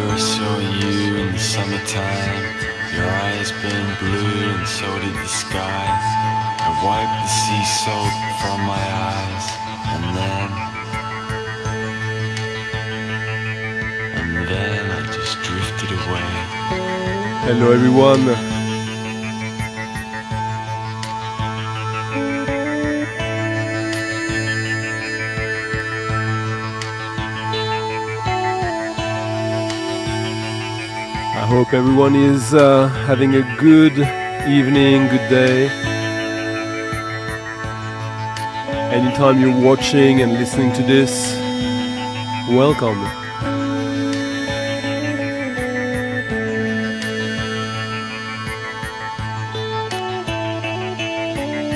first saw you in the summertime, your eyes burned blue and so did the sky. I wiped the sea salt from my eyes, and then I just drifted away. Hello everyone. I hope everyone is having a good evening, good day. Anytime you're watching and listening to this, welcome.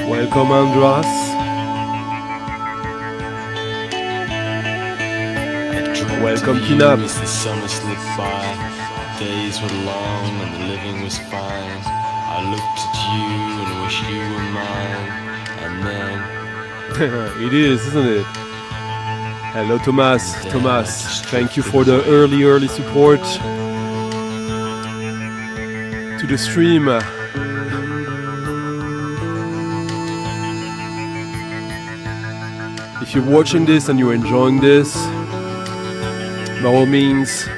Welcome Andras. Welcome Kinab. As the summer slipped by, days were long and the living was fine. I looked at you and wished you were mine, and then it is, isn't it? Hello Thomas. Thomas, thank you for the early support to the stream. If you're watching this and you're enjoying this, by all means,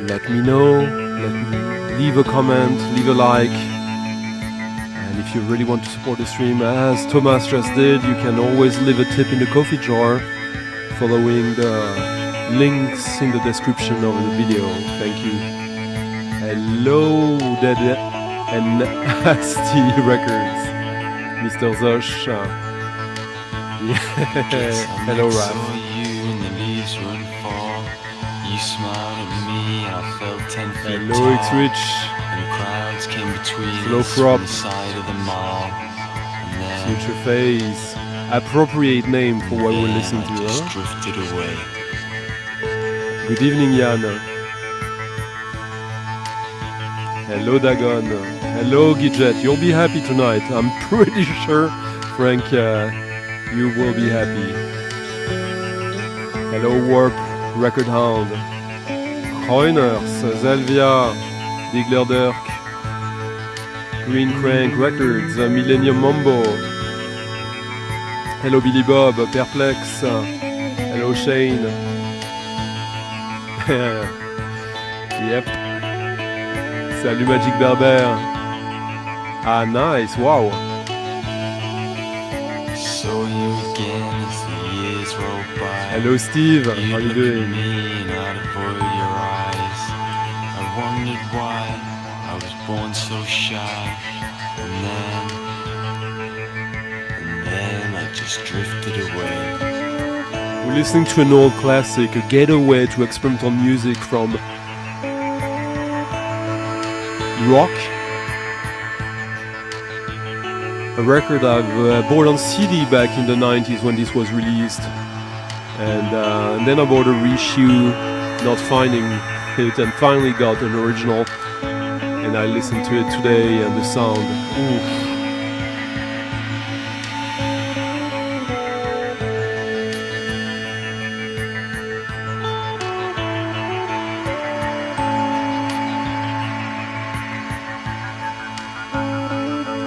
let me know, leave a comment, leave a like. And if you really want to support the stream, as Thomas just did, you can always leave a tip in the coffee jar following the links in the description of the video. Thank you. Hello, Dead and Nasty Records, Mr. Zosh. Hello, Raph. You smiled at me and I felt 10 feet Hello, tall, it's Rich. And crowds came between Hello, us from the Prop. side of the mall. And then Future Phase. Appropriate name for what we're listening to, I just huh? drifted away. Good evening, Jan. Hello, Dagon. Hello, Gidget. You'll be happy tonight. I'm pretty sure, Frank, you will be happy. Hello, Warp. Record Hound, Reuners, Zelvia, Digler Dirk, Green Crank Records, Millennium Mambo. Hello Billy Bob, Perplex. Hello Shane. Yep. Salut Magic Berber. Ah nice, wow. Saw you again as the years roll by. Hello Steve, how you doing? Me and I'd avoid your eyes. I wondered why I was born so shy. And then I just drifted away. We're listening to an old classic, a getaway to experimental music from rock. A record I've bought on CD back in the 90s when this was released. And then I bought a reissue, not finding it, and finally got an original. And I listened to it today, and the sound, oof.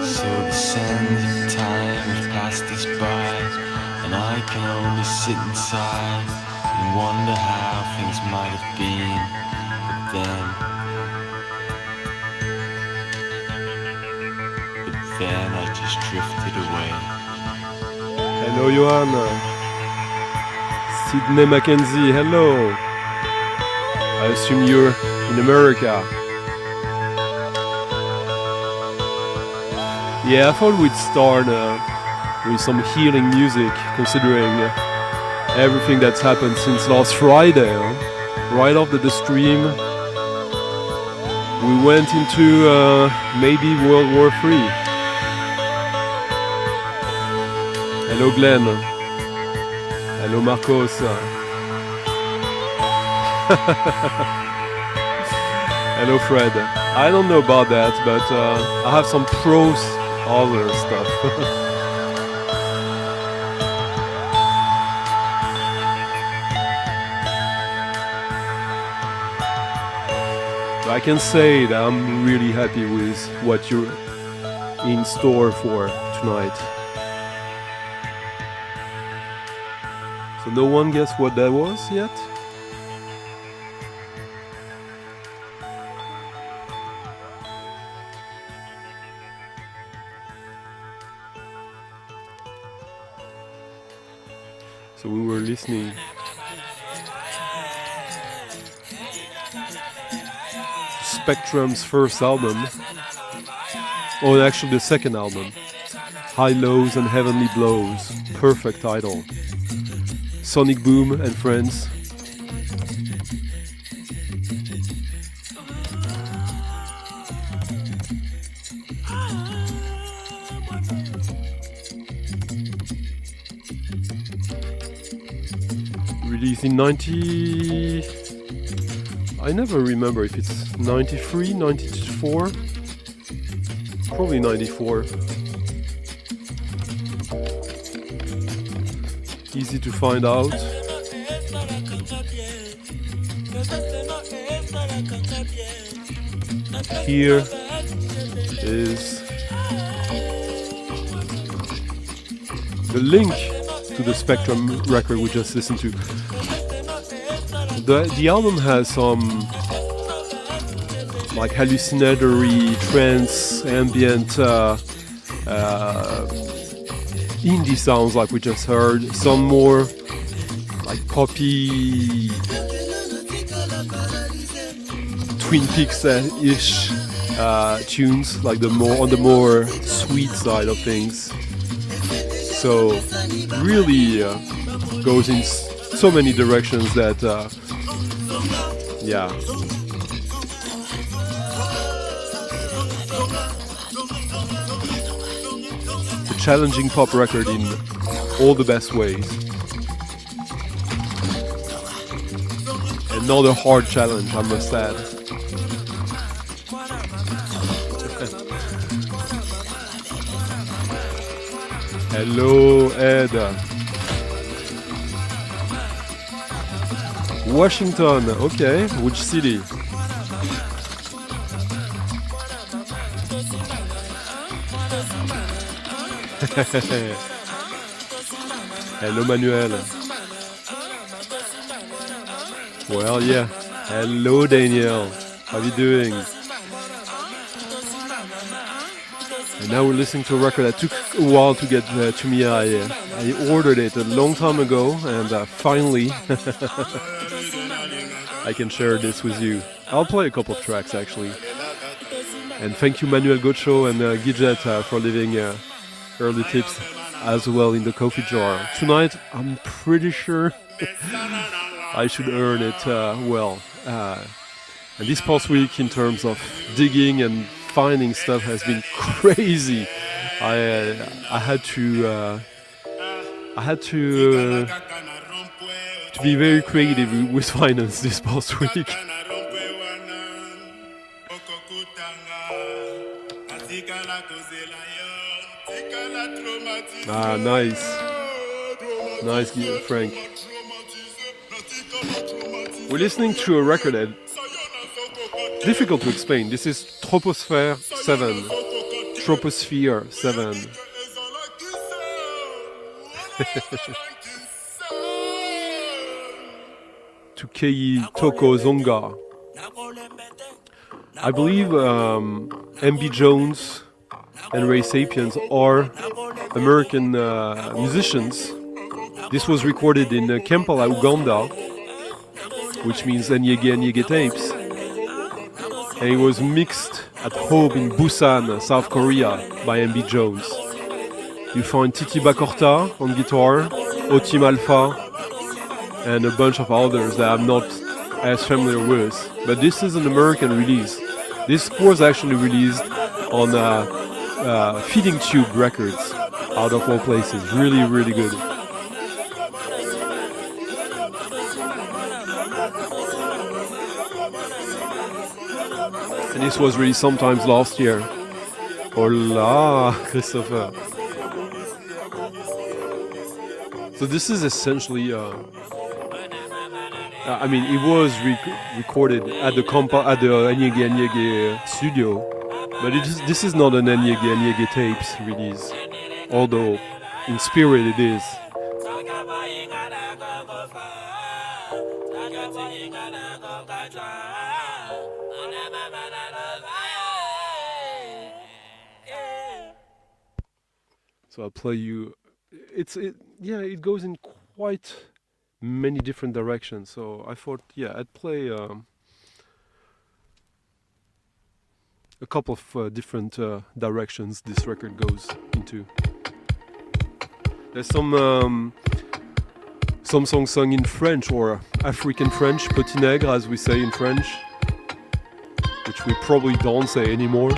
So the sands of time have passed us by, and I can only sit inside and wonder how things might have been. But then I just drifted away. Hello Johan. Sydney Mackenzie, hello. I assume you're in America. Yeah, I thought we'd start with some healing music, considering everything that's happened since last Friday. Right after the stream, we went into maybe World War III. Hello Glenn. Hello Marcos. Hello Fred. I don't know about that, but I have some pros other stuff. I can say that I'm really happy with what you're in store for tonight. So no one guessed what that was yet? So we were listening to Spectrum's first album, or actually the second album, High Lows and Heavenly Blows, perfect title. Sonic Boom and Friends. Released in 90... I never remember if it's 93, 94. Probably 94. Easy to find out. Here is the link to the Spectrum record we just listened to. The album has some like hallucinatory, trance, ambient indie sounds like we just heard, some more like poppy Twin Peaks-ish tunes, like on the more sweet side of things. So really goes in so many directions that yeah. Challenging pop record in all the best ways. Another hard challenge, I must add. Hello, Ed. Washington, okay. Which city? Hello Manuel. Well, yeah. Hello Daniel. How are you doing? And now we're listening to a record that took a while to get to me. I ordered it a long time ago, and finally I can share this with you. I'll play a couple of tracks actually. And thank you Manuel Gocho and Gidget for leaving early tips as well in the coffee jar. Tonight, I'm pretty sure I should earn it well. And this past week, in terms of digging and finding stuff, has been crazy. I had to be very creative with finance this past week. Ah, nice, Frank. We're listening to a record that difficult to explain. This is Troposphere 7. Troposphere 7. To Kei Toko Zonga. I believe MB Jones and Ray Sapiens are American musicians. This was recorded in Kampala, Uganda, which means Nyege tapes. And it was mixed at home in Busan, South Korea by MB Jones. You find Titi Bakorta on guitar, Otim Alpha, and a bunch of others that I'm not as familiar with. But this is an American release. This was actually released on Feeding Tube Records, out of all places. Really, really good. And this was released sometimes last year. Hola, Christopher. So this is essentially I mean, it was recorded at the Anyege Anyege studio, but this is not an Anyege Anyege tapes release, although in spirit it is. So I'll play you. It goes in quite many different directions. So I thought, I'd play a couple of different directions this record goes into. There's some songs sung in French, or African French, petit nègre as we say in French, which we probably don't say anymore.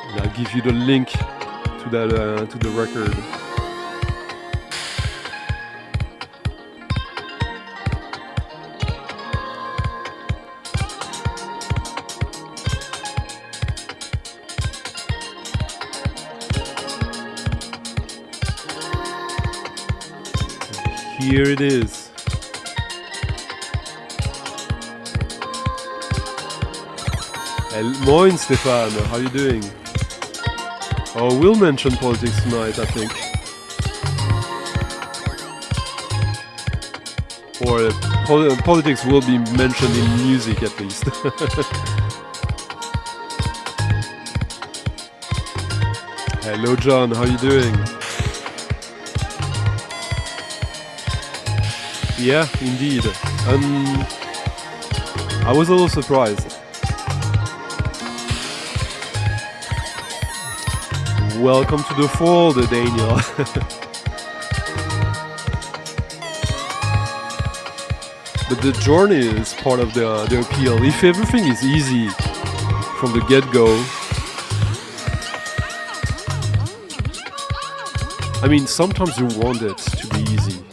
And I'll give you the link to that to the record. Here it is. Moin Stefan, how you doing? Oh, we'll mention politics tonight, I think. Or politics will be mentioned in music at least. Hello John, how you doing? Yeah, indeed. I was a little surprised. Welcome to the fold, Daniel. But the journey is part of the appeal. If everything is easy from the get-go, I mean, sometimes you want it to be easy.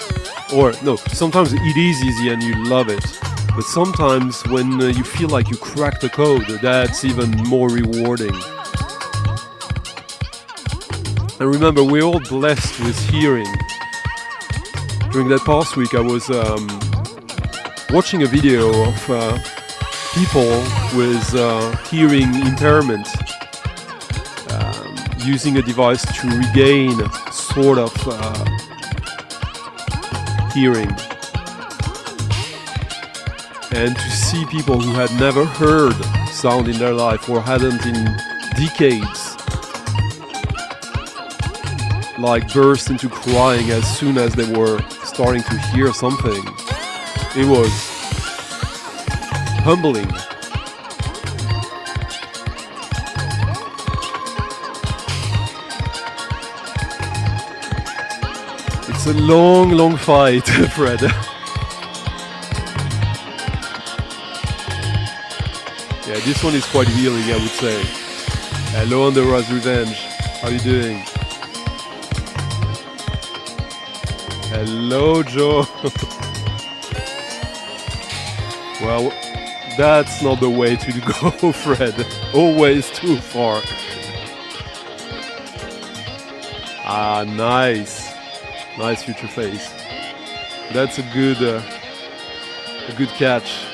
Or, no, sometimes it is easy and you love it. But sometimes when you feel like you cracked the code, that's even more rewarding. And remember, we're all blessed with hearing. During that past week, I was watching a video of people with hearing impairment using a device to regain sort of hearing. And to see people who had never heard sound in their life or hadn't in decades like burst into crying as soon as they were starting to hear something. It was humbling. It's a long, long fight, Fred. Yeah, this one is quite healing, I would say. Hello, Underraz Revenge. How are you doing? Hello, Joe. Well, that's not the way to go, Fred. Always too far. Ah, nice. Nice future face. That's a good catch.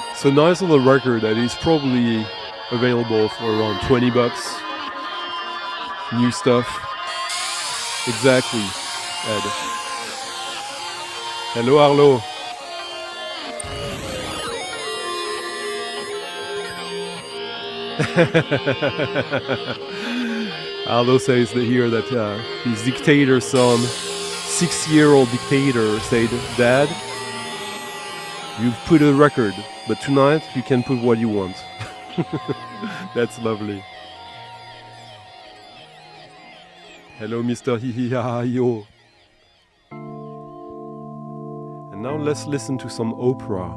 It's a nice little record that is probably available for around $20. New stuff. Exactly, Ed. Hello, Arlo. Arlo says that here that his dictator son, 6-year-old dictator, said, "Dad, you've put a record, but tonight you can put what you want." That's lovely. Hello, Mr. Hihihayo. And now let's listen to some opera.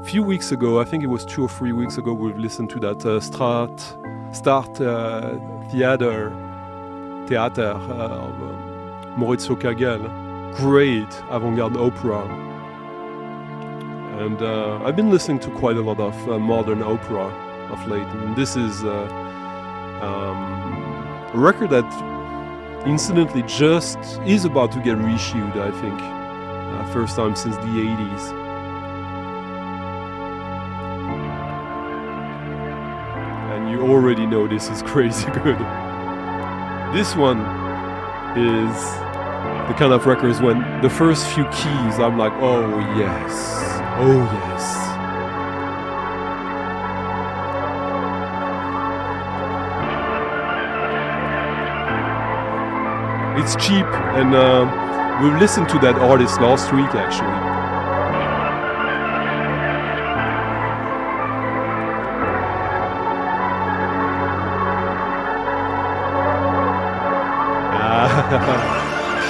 few weeks ago, I think it was 2 or 3 weeks ago, we've listened to that Start Theater of Maurizio Kagel. Great avant-garde opera. And I've been listening to quite a lot of modern opera of late. And this is a record that incidentally just is about to get reissued, I think. First time since the 80s. And you already know this is crazy good. This one is the kind of records when the first few keys I'm like, oh yes, oh yes. It's cheap, and we listened to that artist last week actually.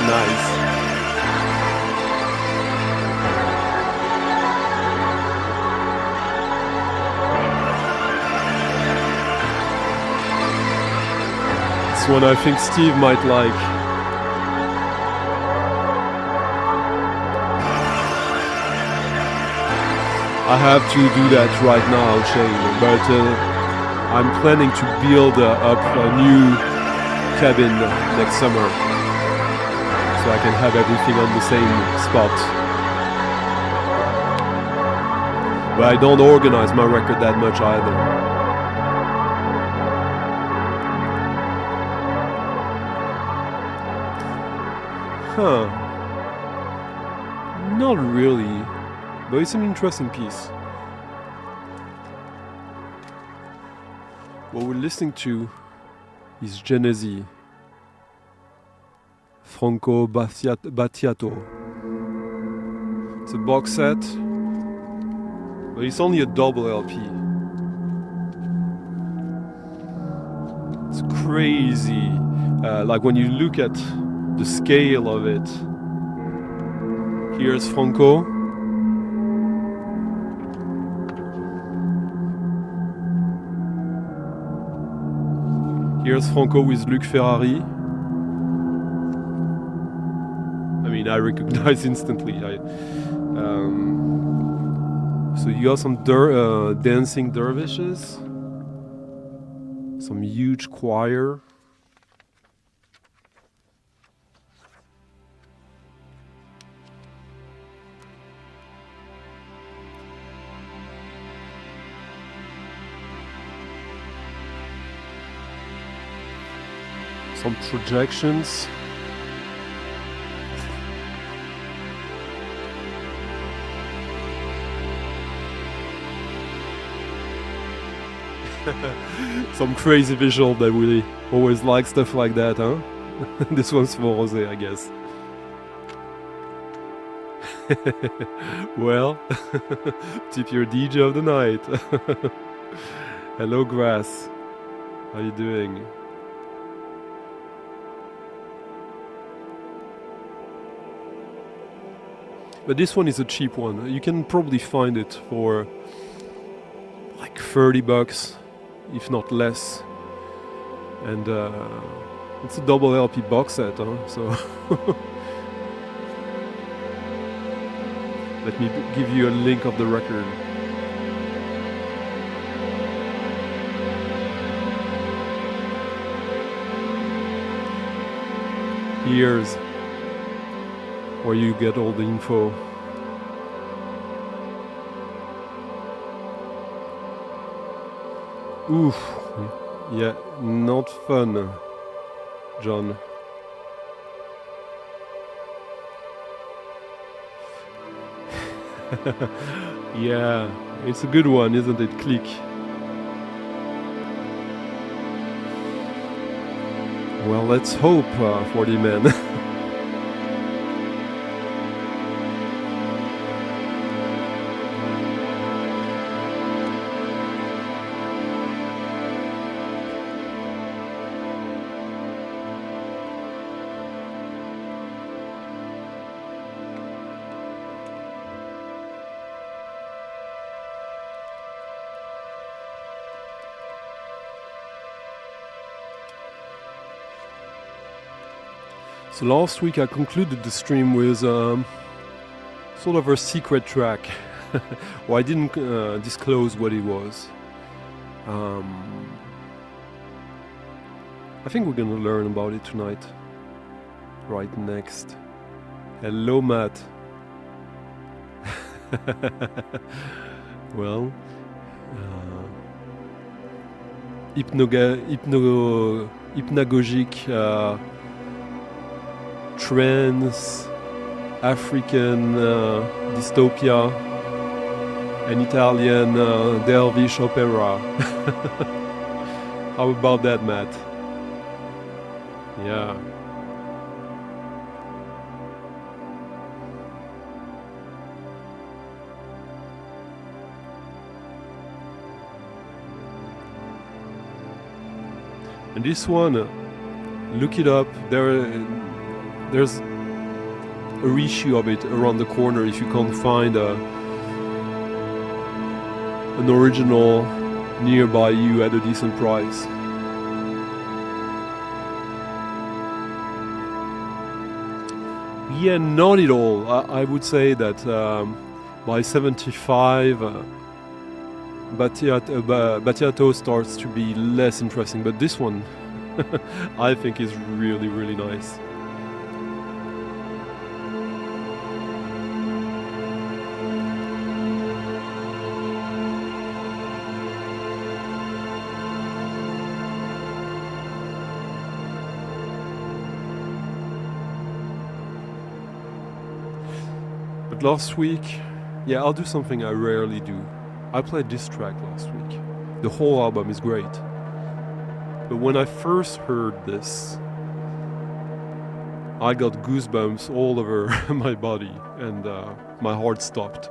Nice. This one I think Steve might like. I have to do that right now, Shane, but I'm planning to build up a new cabin next summer, so I can have everything on the same spot. But I don't organize my record that much either. Huh. Not really, but it's an interesting piece. What we're listening to is Genesi, Franco Battiato. It's a box set, but it's only a double LP. It's crazy, like when you look at the scale of it. Here's Franco. Here's Franco with Luc Ferrari. I mean, I recognize instantly. So you got some dancing dervishes, some huge choir. Some projections. Some crazy visual that we always like stuff like that, huh? This one's for Jose, I guess. Well, tip your DJ of the night. Hello, Grass. How you doing? But this one is a cheap one. You can probably find it for like $30, if not less. And it's a double LP box set, huh? So let me give you a link of the record. Here's where you get all the info. Oof, yeah, not fun, John. Yeah, it's a good one, isn't it? Click. Well, let's hope for the man. So last week I concluded the stream with sort of a secret track. Well, I didn't disclose what it was. I think we're gonna learn about it tonight. Right next. Hello, Matt. Well, hypnagogic trance, African dystopia, and Italian dervish opera. How about that, Matt? Yeah. And this one, look it up. There's a reissue of it around the corner if you can't find an original nearby you at a decent price. Yeah, not at all. I would say that by 75, Battiato starts to be less interesting, but this one I think is really, really nice. But last week, yeah, I'll do something I rarely do. I played this track last week. The whole album is great. But when I first heard this, I got goosebumps all over my body and my heart stopped.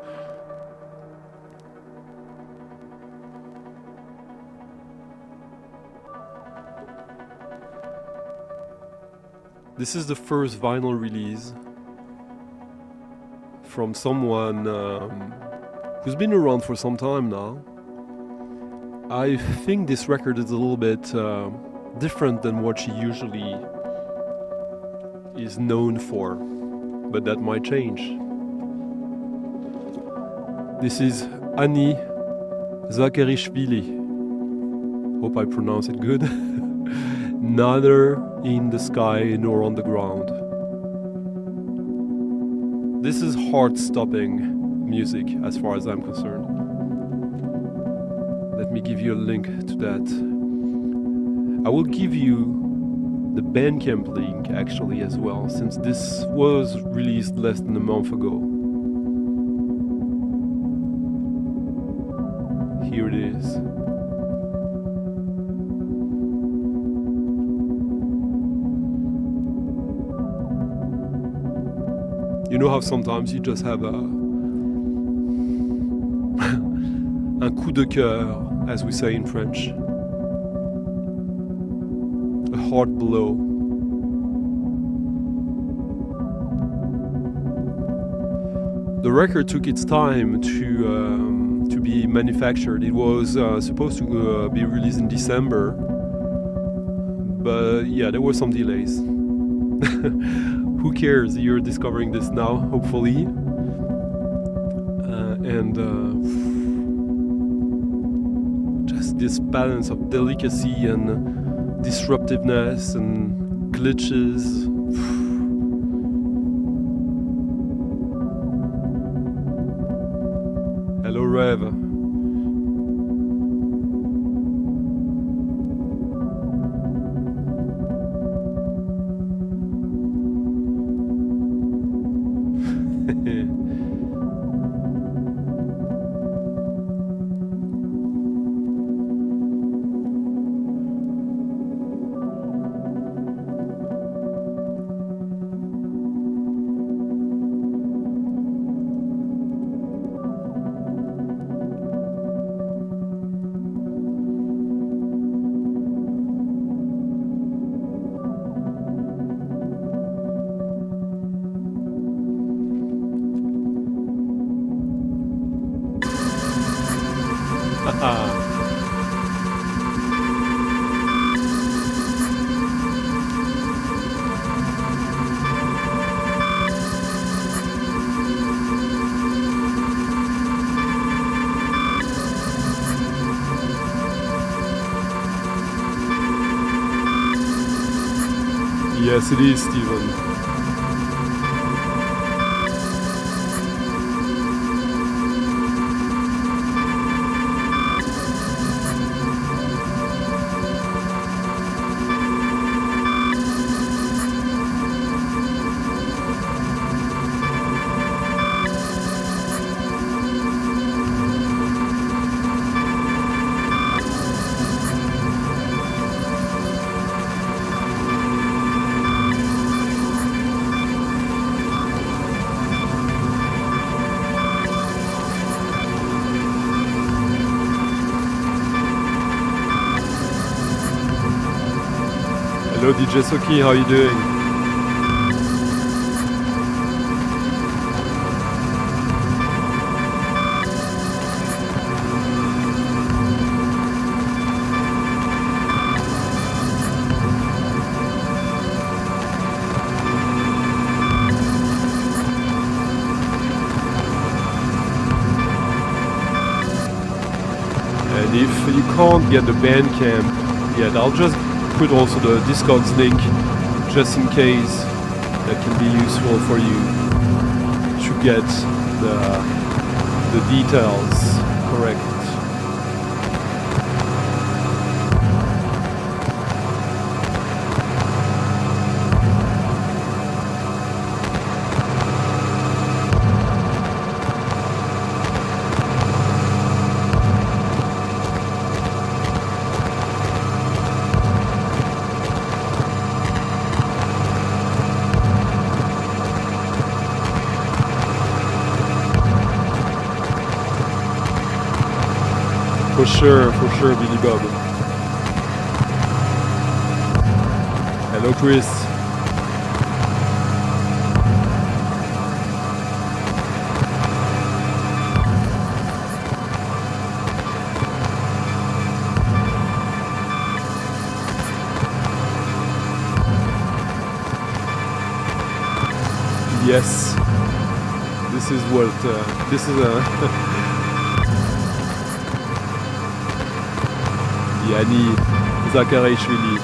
This is the first vinyl release from someone who's been around for some time now. I think this record is a little bit different than what she usually is known for, but that might change. This is Annie Zakareishvili. Hope I pronounce it good. Neither in the sky nor on the ground. This is heart-stopping music as far as I'm concerned. Let me give you a link to that. I will give you the Bandcamp link actually as well, since this was released less than a month ago. Here it is. You know how sometimes you just have un coup de cœur, as we say in French. A heart blow. The record took its time to be manufactured. It was supposed to be released in December, but yeah, there were some delays. Who cares? You're discovering this now, hopefully. Just this balance of delicacy and disruptiveness and glitches. Hello, Rev. Yes, it is, Stephen. Hello, DJ Soki, how are you doing? And if you can't get the Bandcamp yet, I'll just put also the Discogs link just in case. That can be useful for you to get the details correct. For sure, Billy Bob. Hello, Chris. Yes, this is what this is a. Yanni Zakareishvili.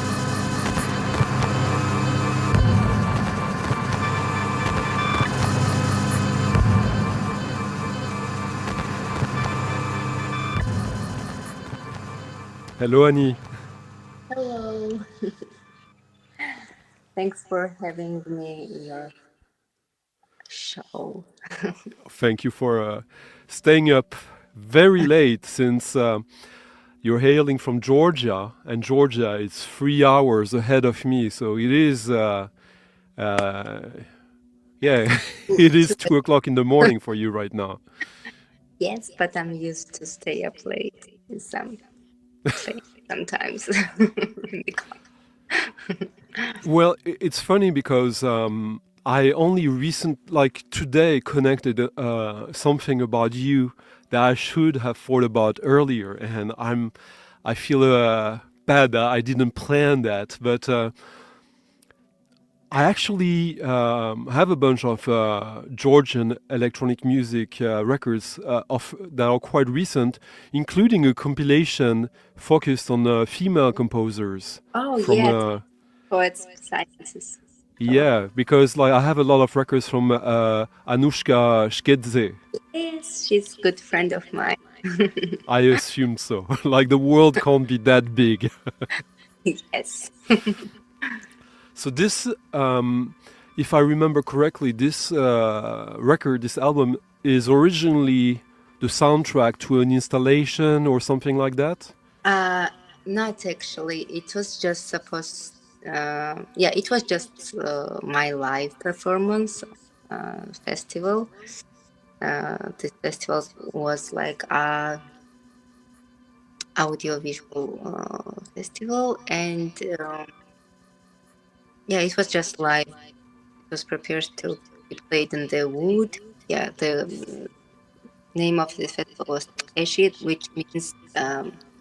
Hello, Annie. Hello. Thanks for having me in your show. Thank you for staying up very late since you're hailing from Georgia, and Georgia is 3 hours ahead of me, so it is, yeah, it is 2 o'clock in the morning for you right now. Yes, but I'm used to stay up late in sometimes. Well, it's funny because I only today connected something about you that I should have thought about earlier, and I feel bad that I didn't plan that, but I actually have a bunch of Georgian electronic music records that are quite recent, including a compilation focused on female composers. Oh, from, yes, poets, sciences. Yeah, because I have a lot of records from Anushka Shkedze. Yes, she's a good friend of mine. I assume so. The world can't be that big. Yes. So this, if I remember correctly, this record, this album, is originally the soundtrack to an installation or something like that? Not actually. It was just supposed. It was just my live performance festival. This festival was like a audiovisual festival, and it was just live. It was prepared to be played in the wood. Yeah, the name of the festival was Eshit, which means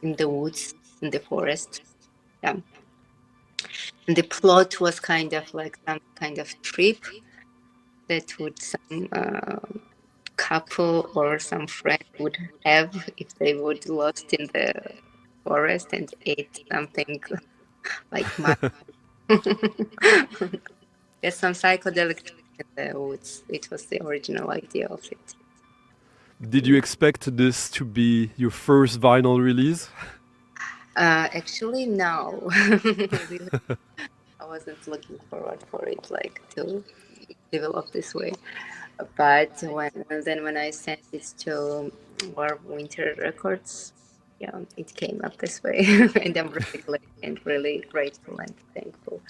in the woods, in the forest. Yeah. And the plot was kind of like some kind of trip that would some couple or some friend would have if they would lost in the forest and ate something like mud. There's some psychedelic in the woods. It was the original idea of it. Did you expect this to be your first vinyl release? Actually, no. Really, I wasn't looking forward for it, like to develop this way. But when I sent it to Warm Winter Records, yeah, it came up this way, and I'm really glad and really grateful and thankful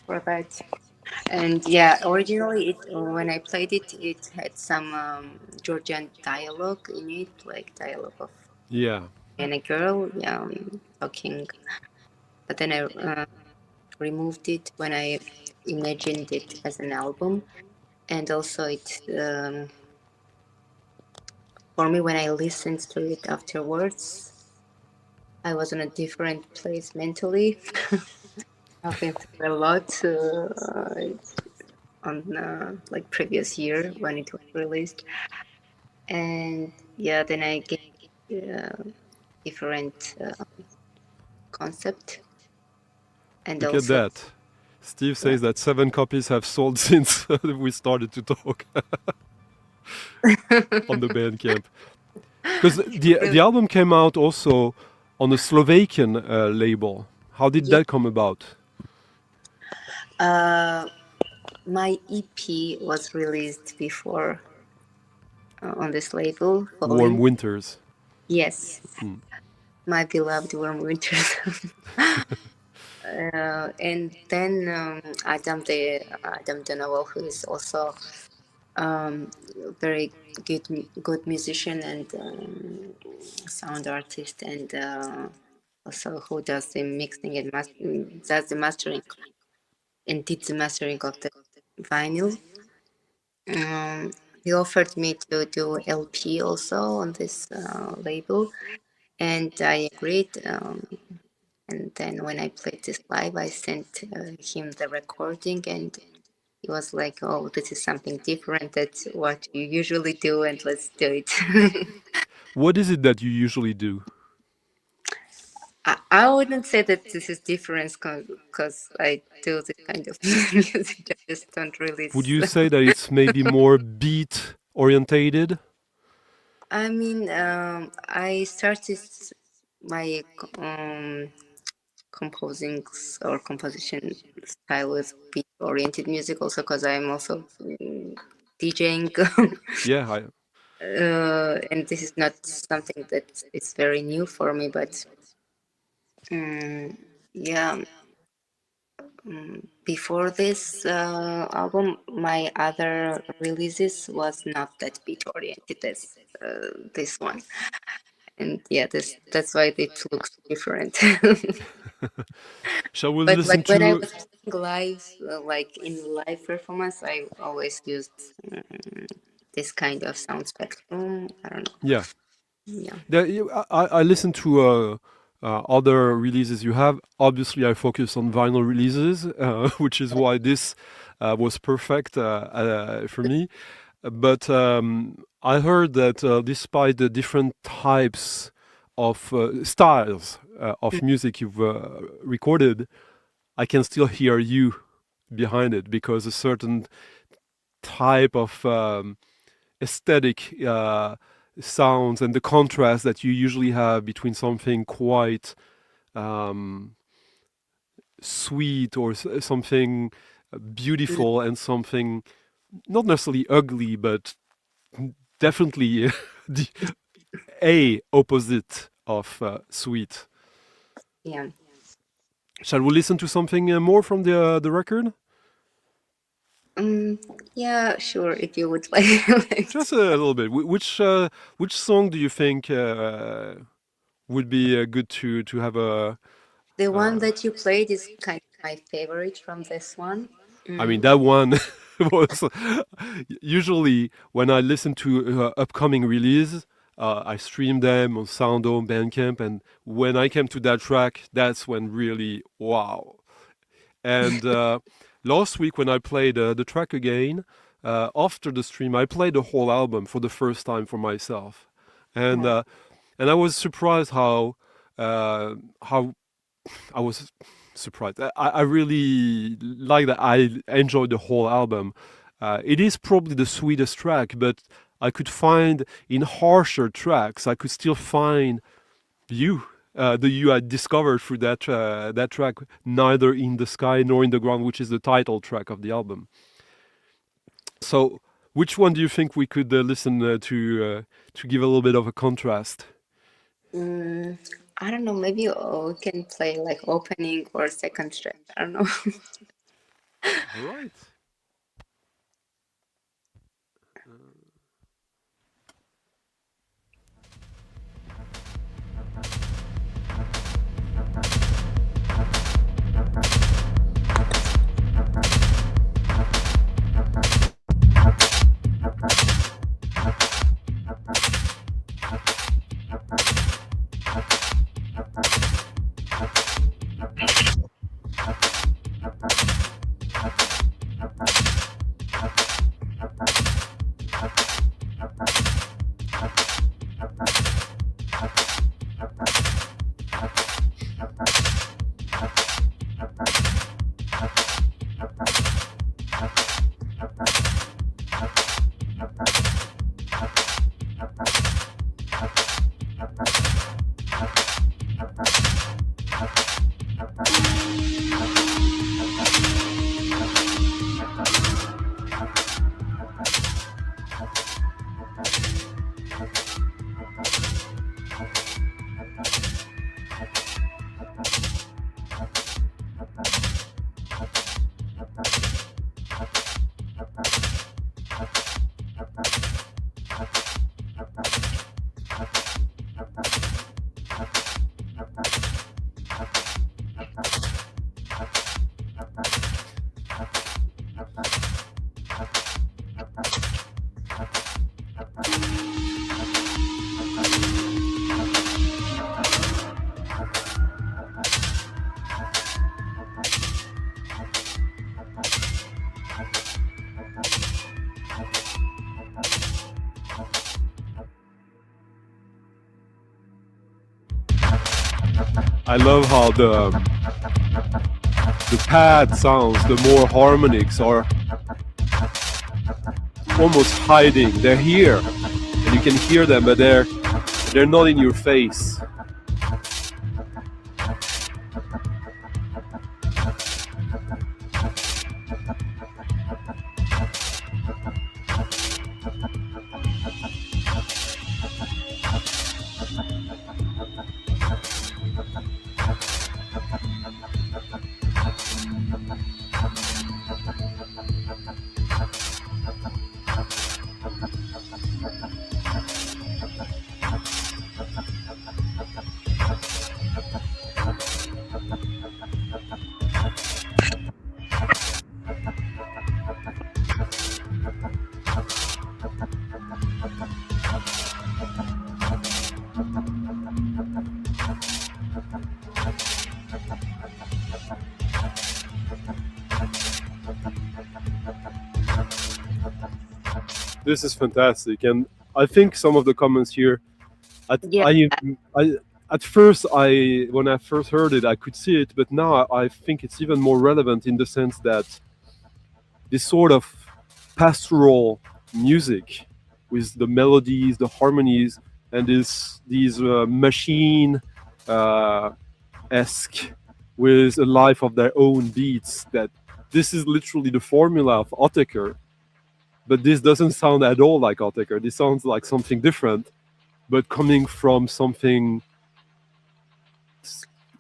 for that. And yeah, originally, when I played it, it had some Georgian dialogue in it, like dialogue of Yeah. and a girl, talking. But then I removed it when I imagined it as an album, and also it for me when I listened to it afterwards, I was in a different place mentally. I've been through a lot on like previous year when it was released, and yeah, then I get different concept, and Look at also that. Steve says that 7 copies have sold since we started to talk on the Bandcamp. Because the album came out also on a Slovakian label. How did that come about? my EP was released before on this label. Warm Winters. Yes, my beloved Warm Winters. And then Adam Donoval, who is also very good musician and sound artist, and also who does the mixing and does the mastering and did the mastering of the vinyl. He offered me to do LP also on this label, and I agreed. And then when I played this live, I sent him the recording, and he was like, "Oh, this is something different. That's what you usually do, and let's do it." What is it that you usually do? I wouldn't say that this is different because I do this kind of music. I just don't release. Would you say that it's maybe more beat orientated? I mean, I started my composition style with beat oriented music also because I'm also DJing. Yeah, And this is not something that is very new for me, but yeah. Before this album, my other releases was not that beat oriented as this one, and yeah, that's why it looks different. Shall we But listen like when I to? was playing live, like in live performance, I always used this kind of sound spectrum. I don't know. Yeah. Yeah. I listened to other releases you have. Obviously, I focus on vinyl releases, which is why this was perfect for me. But I heard that despite the different types of styles of music you've recorded, I can still hear you behind it because a certain type of aesthetic sounds and the contrast that you usually have between something quite sweet or something beautiful and something not necessarily ugly, but definitely the opposite of sweet. Yeah. Shall we listen to something more from the record? Yeah, sure. If you would like. Just a little bit. Which song do you think would be good to have a? The one that you played is kind of my favorite from this one. I mean, that one was usually when I listen to upcoming release, I stream them on Soundo, Bandcamp, and when I came to that track, that's when really wow. And last week when I played the track again, after the stream, I played the whole album for the first time for myself, and I was surprised how I was surprised. I really like that. I enjoyed the whole album. It is probably the sweetest track, but I could find in harsher tracks, I could still find you, the you I discovered through that track, Neither in the Sky Nor in the Ground, which is the title track of the album. So, which one do you think we could listen to give a little bit of a contrast? I don't know. Maybe we can play like opening or second track. I don't know. All right. I love how the pad sounds, the more harmonics are almost hiding. They're here, and you can hear them, but they're not in your face. This is fantastic, and I think some of the comments here. Yeah. At first, when I first heard it, I could see it, but now I think it's even more relevant in the sense that this sort of pastoral music with the melodies, the harmonies, and these machine esque with a life of their own beats. That this is literally the formula of Ottaker. But this doesn't sound at all like Ottaker. This sounds like something different, but coming from something.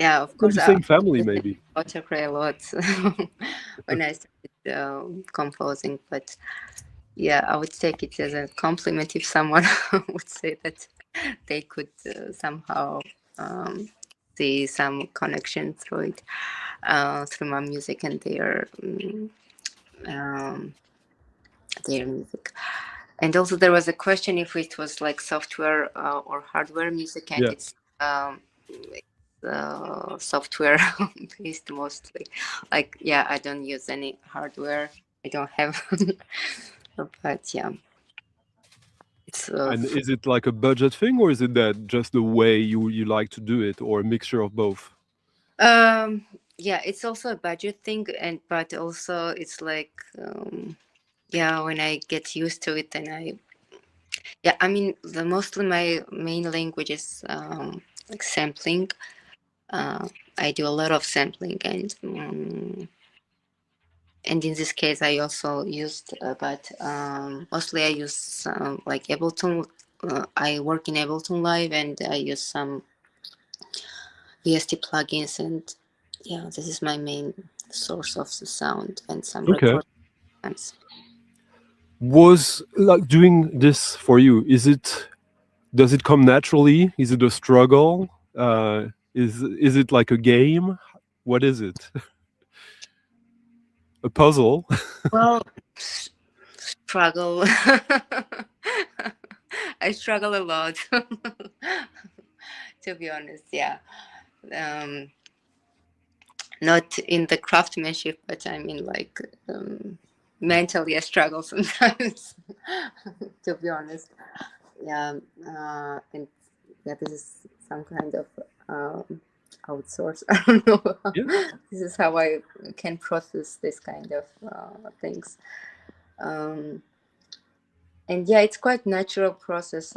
Yeah, of course. The same family, maybe. Ottaker a lot when I started composing, but yeah, I would take it as a compliment if someone would say that they could somehow see some connection through it, through my music and their music. And also there was a question if it was like software or hardware music, and it's software based mostly. Like, yeah, I don't use any hardware. I don't have, but yeah. It's, and is it like a budget thing, or is it that just the way you like to do it, or a mixture of both? Yeah, it's also a budget thing, and but also it's like yeah, when I get used to it, then yeah, I mean, mostly my main language is like sampling. Uh, I do a lot of sampling, and in this case, I also used, but mostly I use like Ableton. I work in Ableton Live, and I use some VST plugins, and yeah, this is my main source of the sound and some Okay. recordings. Was like doing this for you? Does it come naturally? Is it a struggle? Is it like a game? What is it? A puzzle? Well, struggle. I struggle a lot, to be honest. Yeah, um, not in the craftsmanship, but I mean like mentally, I struggle sometimes. To be honest, yeah, and yeah, this is some kind of outsource. I don't know. Yeah. This is how I can process this kind of things. And yeah, it's quite natural process.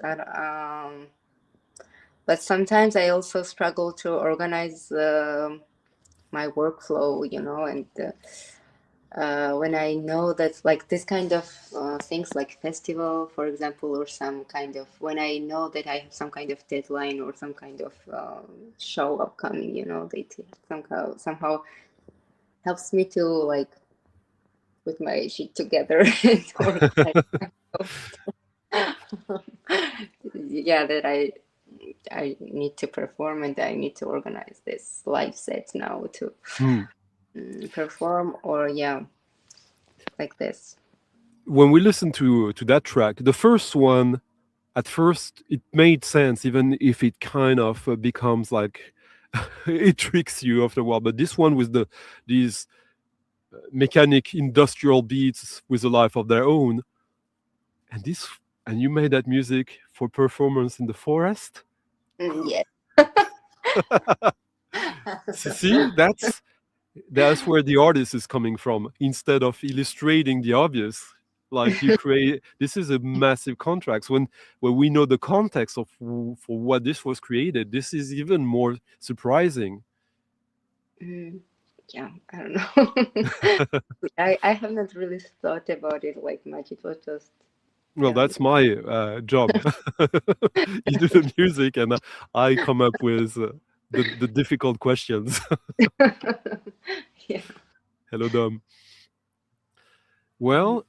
But sometimes I also struggle to organize my workflow, and when I know that like this kind of things like festival, for example, or some kind of, when I know that I have some kind of deadline or some kind of show upcoming, it somehow helps me to like put my shit together and organize myself. Yeah, that I need to perform and I need to organize this live set now to perform, or yeah, like this. When we listen to that track, the first one, at first it made sense, even if it kind of becomes like it tricks you after a while. But this one with these mechanic industrial beats with a life of their own, and this and you made that music for performance in the forest. Yes. See, that's where the artist is coming from. Instead of illustrating the obvious, like you create, this is a massive contrast. When we know the context of for what this was created, this is even more surprising. Yeah, I don't know. I have not really thought about it like much. It was just, Well, yeah. that's my job. You do the music, and I come up with the difficult questions. Yeah. Hello, Dom. Well,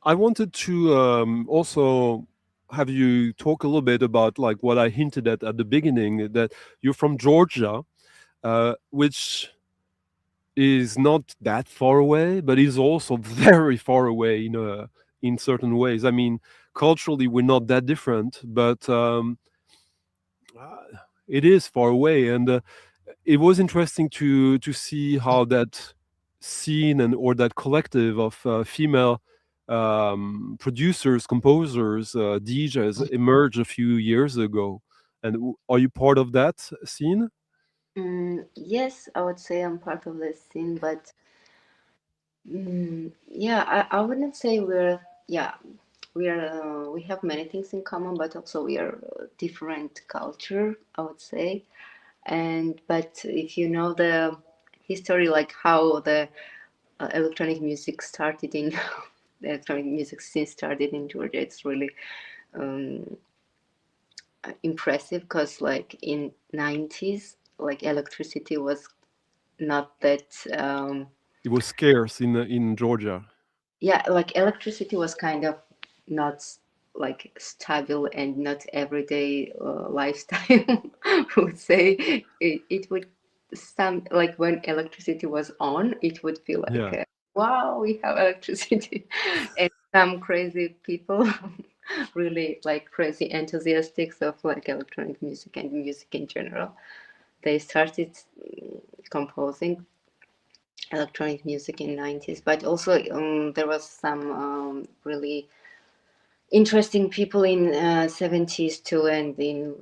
I wanted to also have you talk a little bit about like what I hinted at the beginning, that you're from Georgia, which is not that far away, but is also very far away in certain ways. I mean, culturally we're not that different, but uh, it is far away, and it was interesting to see how that scene and or that collective of female producers, composers, DJs emerged a few years ago. And are you part of that scene? Yes, I would say I'm part of this scene, but yeah, I wouldn't say yeah, we have many things in common, but also we are different culture, I would say. But if you know the history, like how the electronic music started in the electronic music scene started in Georgia, it's really um, impressive because like in 90s, like electricity was not that It was scarce in Georgia. yeah, like electricity was kind of not like stable and not everyday lifestyle. I would say it would some like when electricity was on, it would feel like Yeah. wow, we have electricity, and some crazy people, really like crazy enthusiasts of like electronic music and music in general, they started composing electronic music in 90s, but also there was some really interesting people in 70s too, and in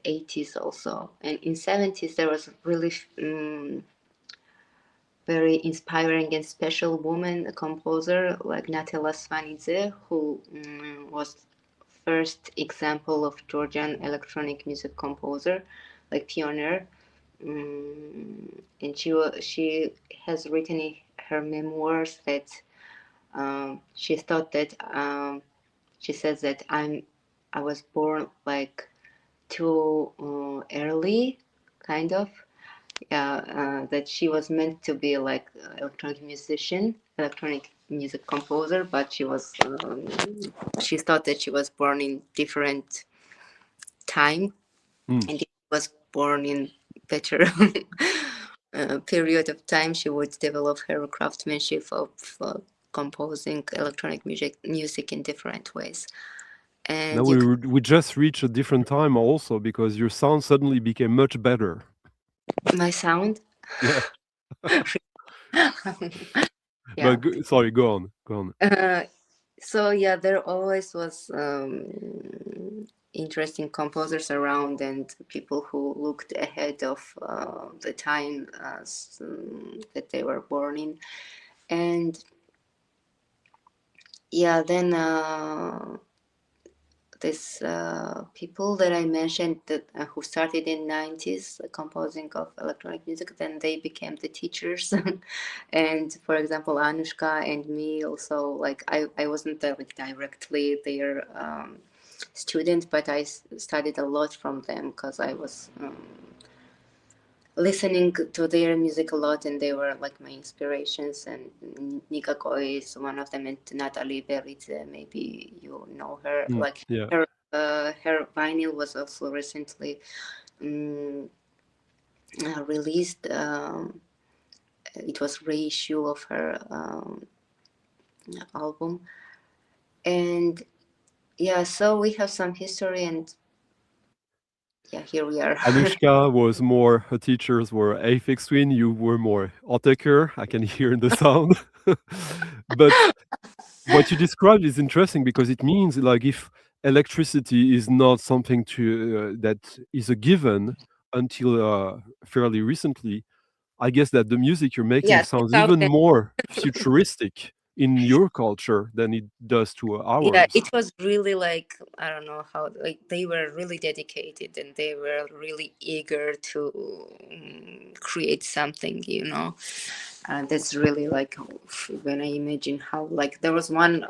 80s also. And in 70s there was really very inspiring and special woman, a composer like Natila Svanidze, who was first example of Georgian electronic music composer, like pioneer. And she has written in her memoirs that she thought that she says that I was born like too early, kind of. Yeah, that she was meant to be like electronic musician, electronic music composer, but she thought that she was born in different time, and if she was born in better period of time, she would develop her craftsmanship of composing electronic music in different ways. Now And we just reached a different time also because your sound suddenly became much better. my sound. Yeah. Yeah. But sorry, go on. So yeah, there always was interesting composers around and people who looked ahead of the time that they were born in. And yeah, then this people that I mentioned that who started in 90s composing of electronic music, then they became the teachers. And for example, Anushka and me also, like I wasn't like directly their student, but I studied a lot from them because I was listening to their music a lot, and they were like my inspirations. And Nika Koi is one of them, and Natalie Beritze, maybe you know her. Like Yeah. her vinyl was also recently released. It was reissue of her album, and yeah, so we have some history, and yeah, here we are. Anushka was more, her teachers were Aphex Twin, you were more Otaker, I can hear in the sound. But what you described is interesting because it means like if electricity is not something to that is a given until fairly recently, I guess that the music you're making Yeah, sounds even 2000. more futuristic in your culture than it does to Yeah, ours. it was really like, I don't know how, like they were really dedicated and they were really eager to create something, you know. That's really like when I imagine how, like there was one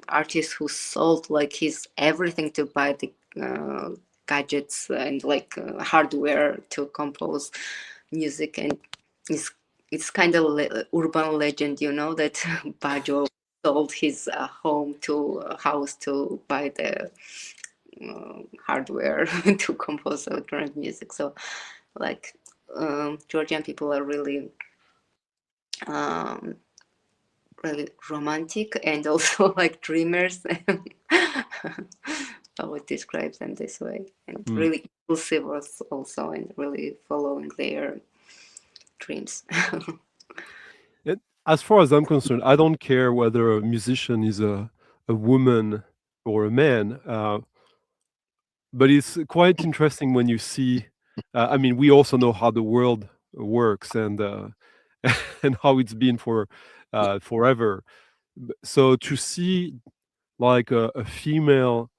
artist who sold like his everything to buy the gadgets and like hardware to compose music. And it's it's kind of urban legend, you know, that Bajo sold his home to house to buy the hardware to compose electronic music. So like Georgian people are really really romantic and also like dreamers. I would describe them this way, and really impulsive also, and really following their dreams. As far as I'm concerned, I don't care whether a musician is a woman or a man, but it's quite interesting when you see. I mean, we also know how the world works and and how it's been for forever. So to see like a female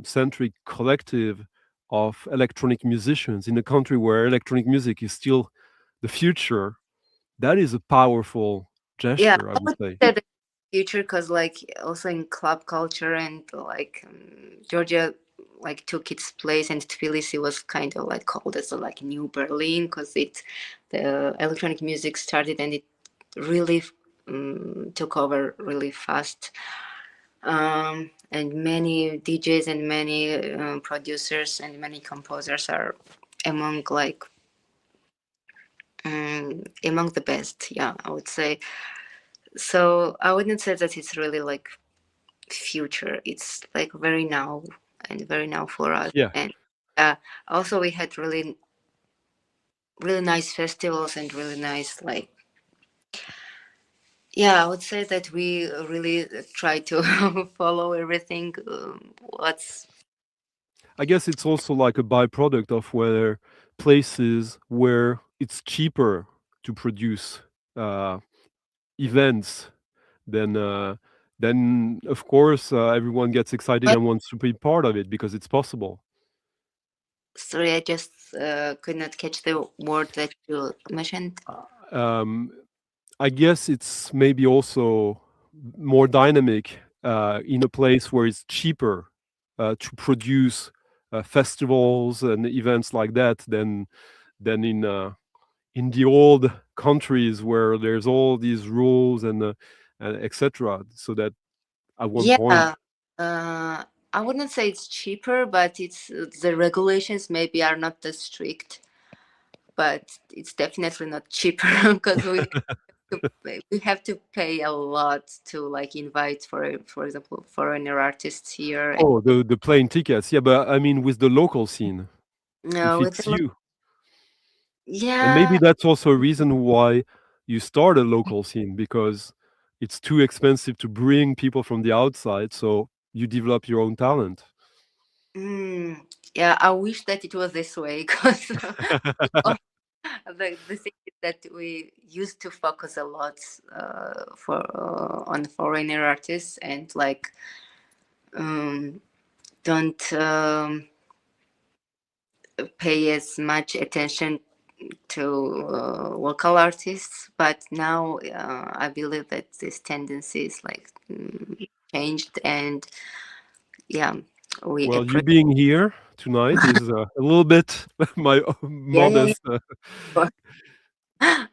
centric collective of electronic musicians in a country where electronic music is still the future, that is a powerful Yeah, gesture, I I would would say. say the future, because like also in club culture and like Georgia like took its place, and Tbilisi was kind of like called as a like new Berlin, because the electronic music started and it really took over really fast. And many DJs and many producers and many composers are among like among the best. Yeah, I would say. So I wouldn't say that it's really like future. It's like very now and very now for us. Yeah. And also we had really really nice festivals and really nice like Yeah, I would say that we really try to follow everything. What's I guess it's also like a byproduct of where places where it's cheaper to produce uh, events, then of course everyone gets excited what? and wants to be part of it because it's possible. Sorry, I just could not catch the word that you mentioned. Um, I guess it's maybe also more dynamic in a place where it's cheaper to produce festivals and events like that than in the old countries where there's all these rules and etc. So that at one point, Yeah, I wouldn't say it's cheaper, but it's the regulations maybe are not that strict, but it's definitely not cheaper because we have to pay a lot to like invite for example foreigner artists here. oh, the plane tickets, yeah, but I mean with the local scene, if With it's the, you, and maybe yeah. that's also a reason why you start a local scene because it's too expensive to bring people from the outside, so you develop your own talent. Yeah, I wish that it was this way because the thing is that we used to focus a lot for on foreigner artists and like um, don't pay as much attention to local artists. But now I believe that this tendency is like changed, and yeah, we Well, you appreciate. being here tonight is a little bit my Yeah, yeah, modest. yeah.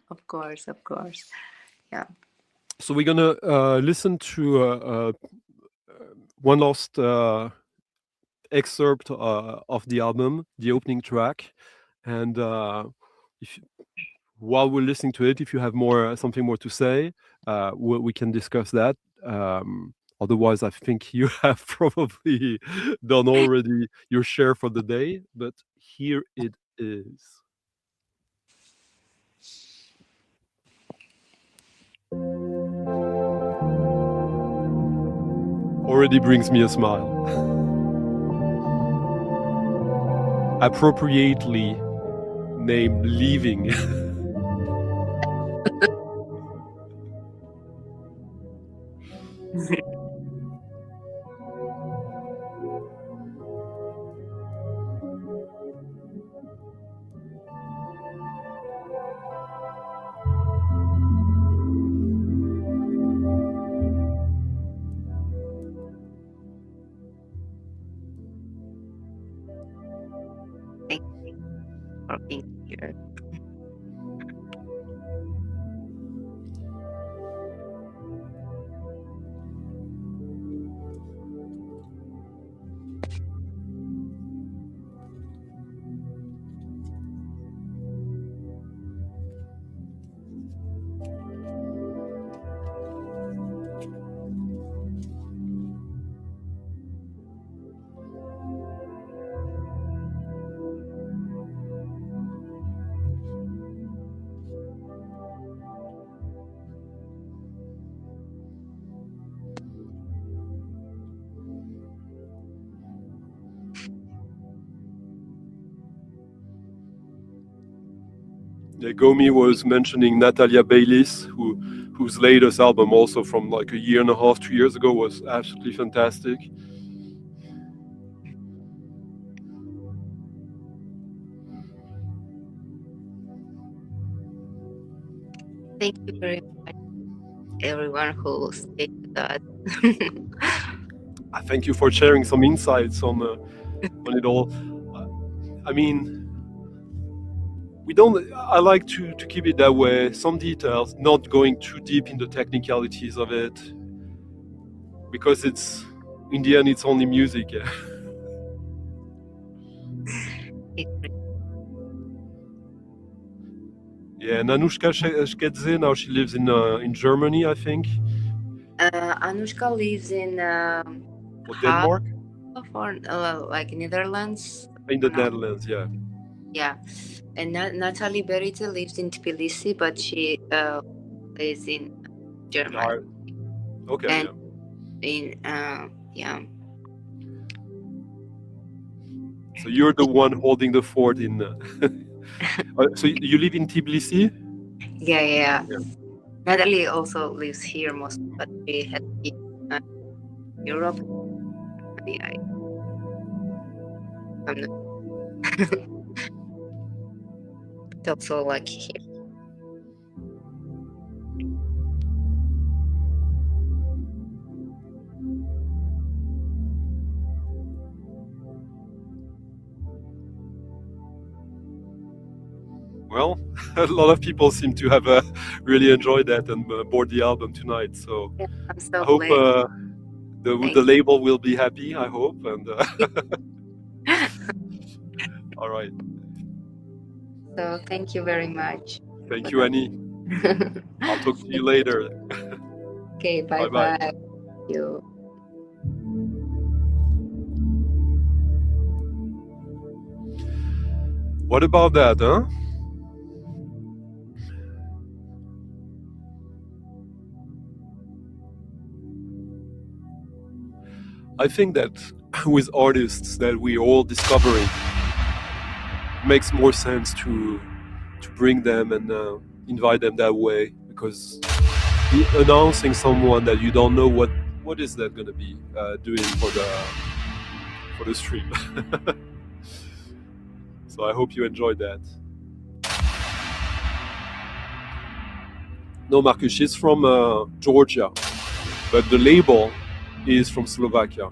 Of course, of course. Yeah. So we're gonna listen to one last excerpt of the album, the opening track, and if while we're listening to it, if you have more something more to say, we can discuss that. Otherwise, I think you have probably done already your share for the day. But here it is. Already brings me a smile. Appropriately named Leaving. Thank you for being here. Gomi was mentioning Natalia Baylis, whose latest album, also from like a year and a half, 2 years ago, was absolutely fantastic. Thank you very much, everyone who stayed with us. I thank you for sharing some insights on it all. I mean, we don't. I like to keep it that way. Some details, not going too deep in the technicalities of it, because it's in the end, it's only music. Yeah. Yeah, and Anushka Shkedze, now she lives in Germany, I think. Anushka lives in Or Denmark? or like Netherlands. In the No. Netherlands, yeah. Yeah, and Natalie Berita lives in Tbilisi, but she lives in German. Okay. And Yeah. yeah. So you're the one holding the fort in. So you live in Tbilisi? Yeah. Natalie also lives here most, but she has been in Europe. I'm not. It's also like here. Well, a lot of people seem to have really enjoyed that and bought the album tonight. So Yeah, I'm so I hope glad. the label will be happy. I hope. And all right. So thank you very much. Thank you, Annie. I'll talk to you later. Okay, bye. Bye-bye. You. What about that, huh? I think that with artists that we all discovering, it makes more sense to bring them and invite them that way, because announcing someone that you don't know what is that going to be doing for the stream. So I hope you enjoyed that. No, Marcus, she's from Georgia, but the label is from Slovakia.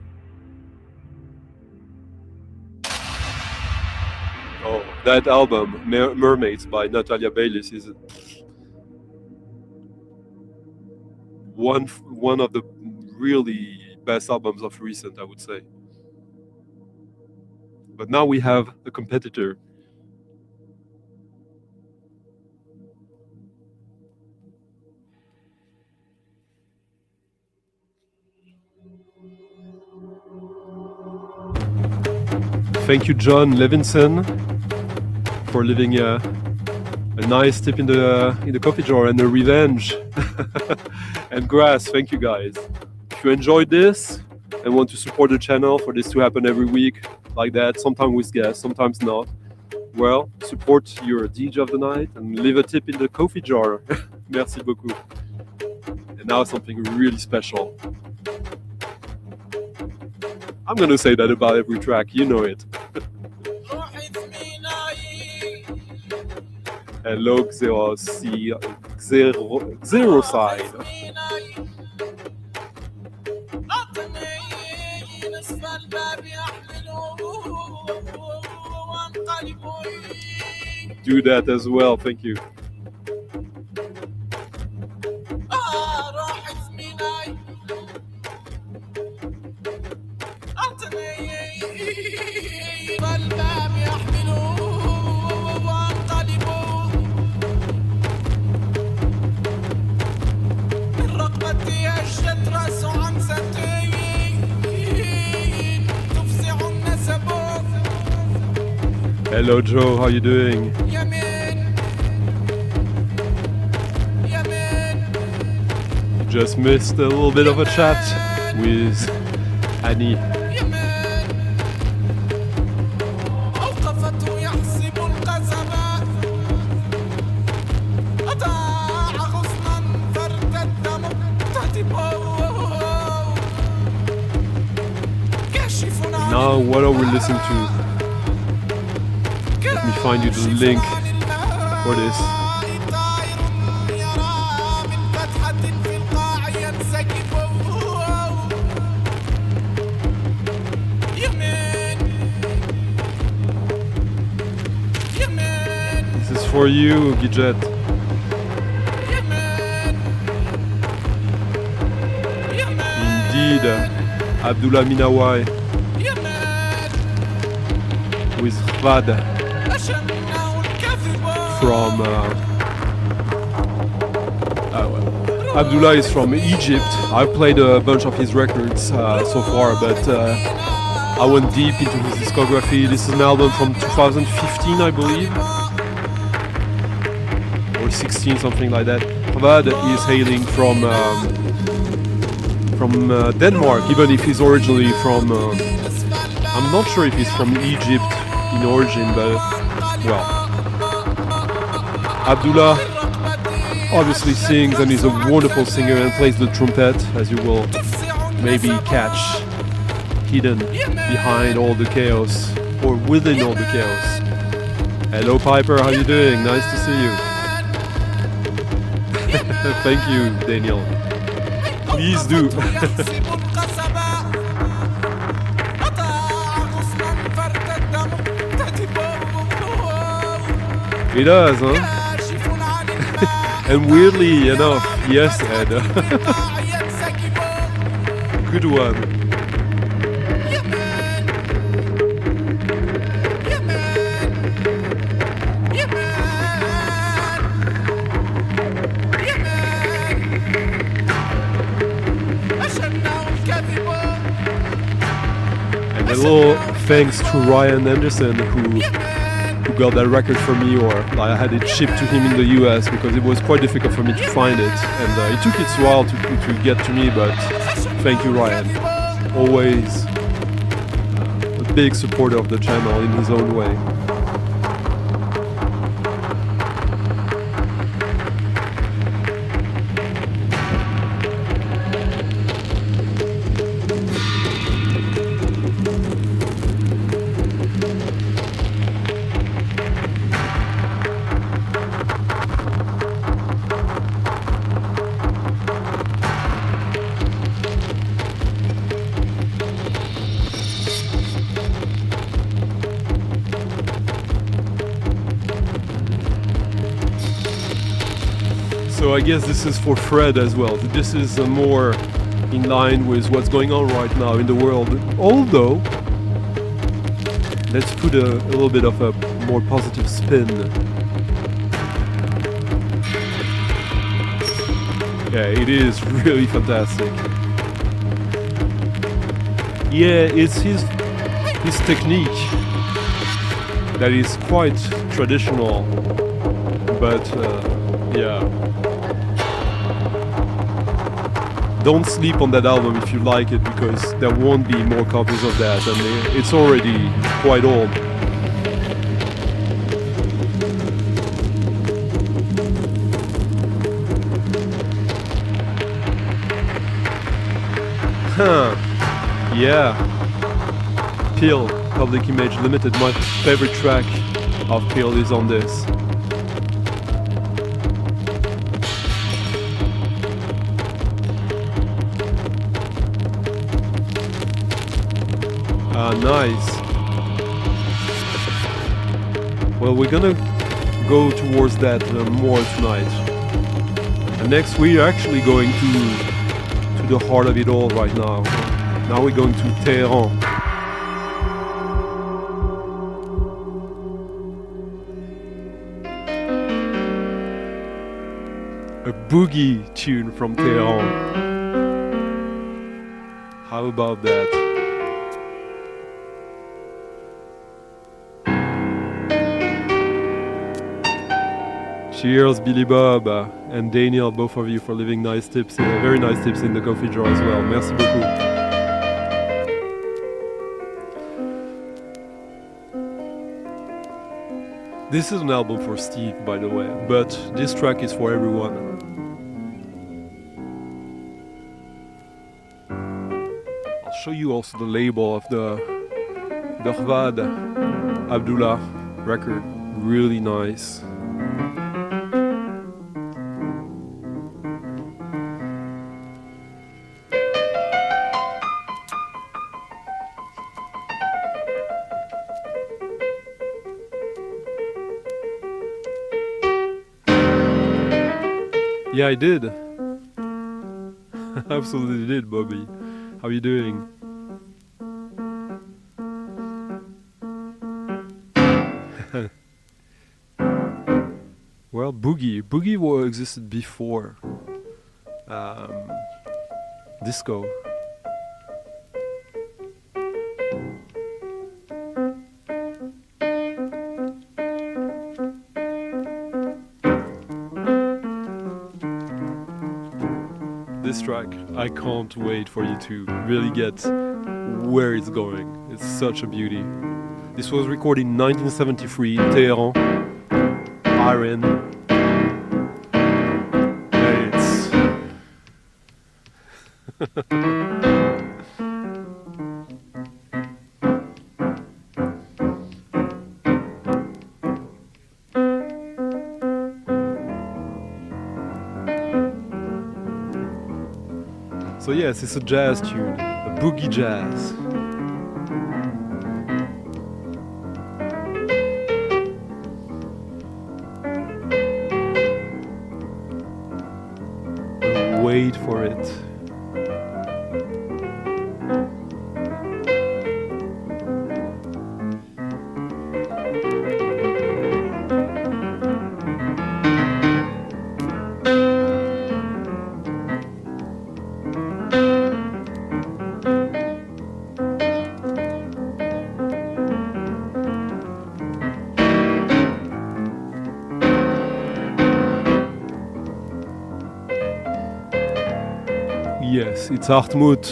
Oh, that album, Mermaids by Natalia Baylis, is one of the really best albums of recent, I would say. But now we have a competitor. Thank you, John Levinson, for leaving a nice tip in the coffee jar and a revenge. And Grass, thank you guys. If you enjoyed this and want to support the channel for this to happen every week like that, sometimes with guests, sometimes not, well, support your DJ of the night and leave a tip in the coffee jar. Merci beaucoup. And now something really special. I'm gonna say that about every track, you know it. Hello, Zero Side. Do that as well, thank you. Hello Joe, how you doing? Just missed a little bit of a chat with Annie. Now what are we listening to? Let me find you the link for this. This is for you, Gidget. Indeed, Abdullah Minawai with Khvad from Abdullah is from Egypt. I've played a bunch of his records so far, but I went deep into his discography. This is an album from 2015, I believe, or 16, something like that. Avad is hailing from Denmark, even if he's originally from. I'm not sure if he's from Egypt in origin, but well, Abdullah obviously sings and is a wonderful singer and plays the trumpet, as you will maybe catch hidden behind all the chaos or within all the chaos. Hello Piper, how you doing? Nice to see you. Thank you, Daniel. Please do. He does, huh? And weirdly enough, yes, Ed. Good one. And a little thanks to Ryan Anderson who got that record for me, or I had it shipped to him in the US because it was quite difficult for me to find it, and it took its while to get to me, but thank you Ryan, always a big supporter of the channel in his own way. So I guess this is for Fred as well. This is more in line with what's going on right now in the world. Although, let's put a little bit of a more positive spin. Yeah, it is really fantastic. Yeah, it's his technique that is quite traditional, but yeah. Don't sleep on that album if you like it, because there won't be more copies of that, and it's already quite old. Huh. Yeah. Peel, Public Image Limited. My favorite track of Peel is on this. Nice. Well, we're gonna go towards that more tonight. And next we're actually going to the heart of it all right now. Now we're going to Tehran. A boogie tune from Tehran. How about that? Cheers, Billy Bob and Daniel, both of you, for leaving nice tips, very nice tips in the coffee jar as well. Merci beaucoup. This is an album for Steve, by the way, but this track is for everyone. I'll show you also the label of the Avad Abdullah record. Really nice. Yeah, I did. Absolutely did, Bobby. How are you doing? Well, Boogie existed before disco. this track. I can't wait for you to really get where it's going. It's such a beauty. This was recorded in 1973 in Tehran, Iran. And it's so yes, it's a jazz tune, a boogie jazz. Wait for it. Yes, it's Hartmut.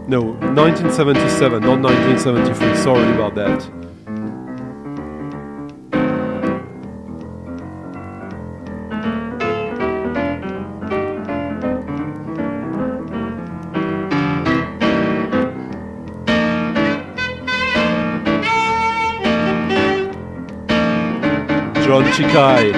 No, 1977, not 1973. Sorry about that. John Chikai.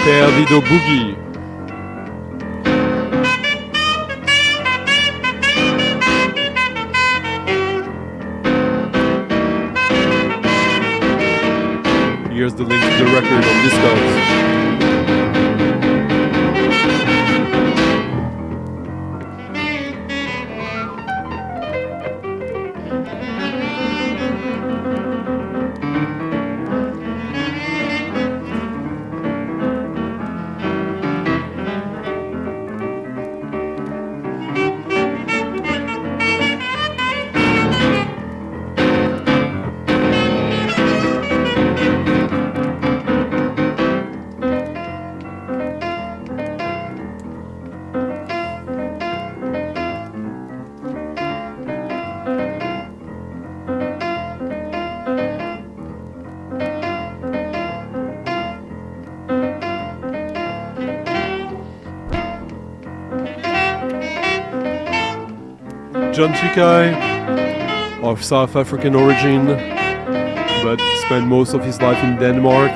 Perdido Boogie. Here's the link to the record on Discogs. John Chikai, of South African origin, but spent most of his life in Denmark.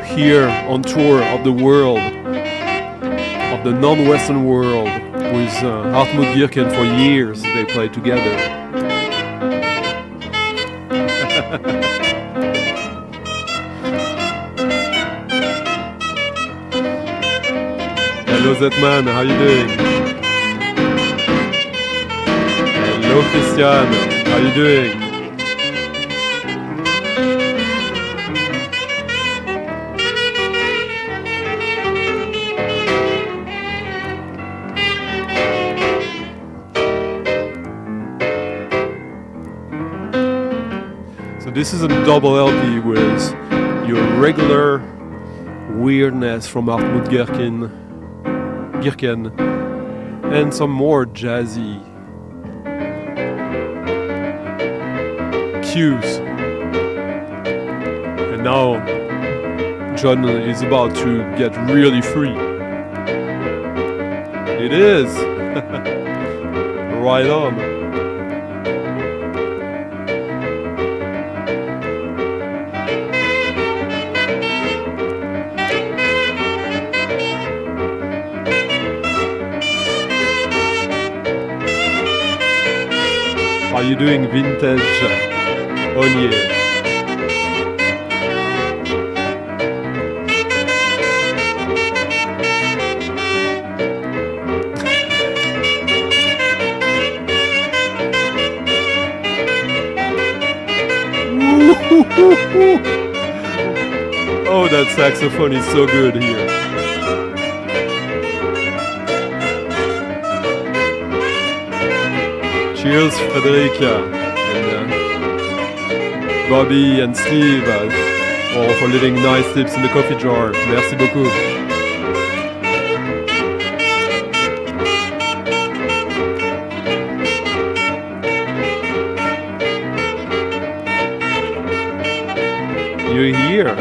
Here on tour of the world, of the non-Western world, with Hartmut Gierken for years. They played together. Hello Zetman, how you doing? Hello Christian, how you doing? So this is a double LP with your regular weirdness from Hartmut Gierken and some more jazzy cues. And now John is about to get really free. It is! Right on. How you doing, Vintage? Onye. Oh Oh, that saxophone is so good here. Cheers, Frederica, and Bobby and Steve, all for leaving nice tips in the coffee jar. Merci beaucoup. You're here.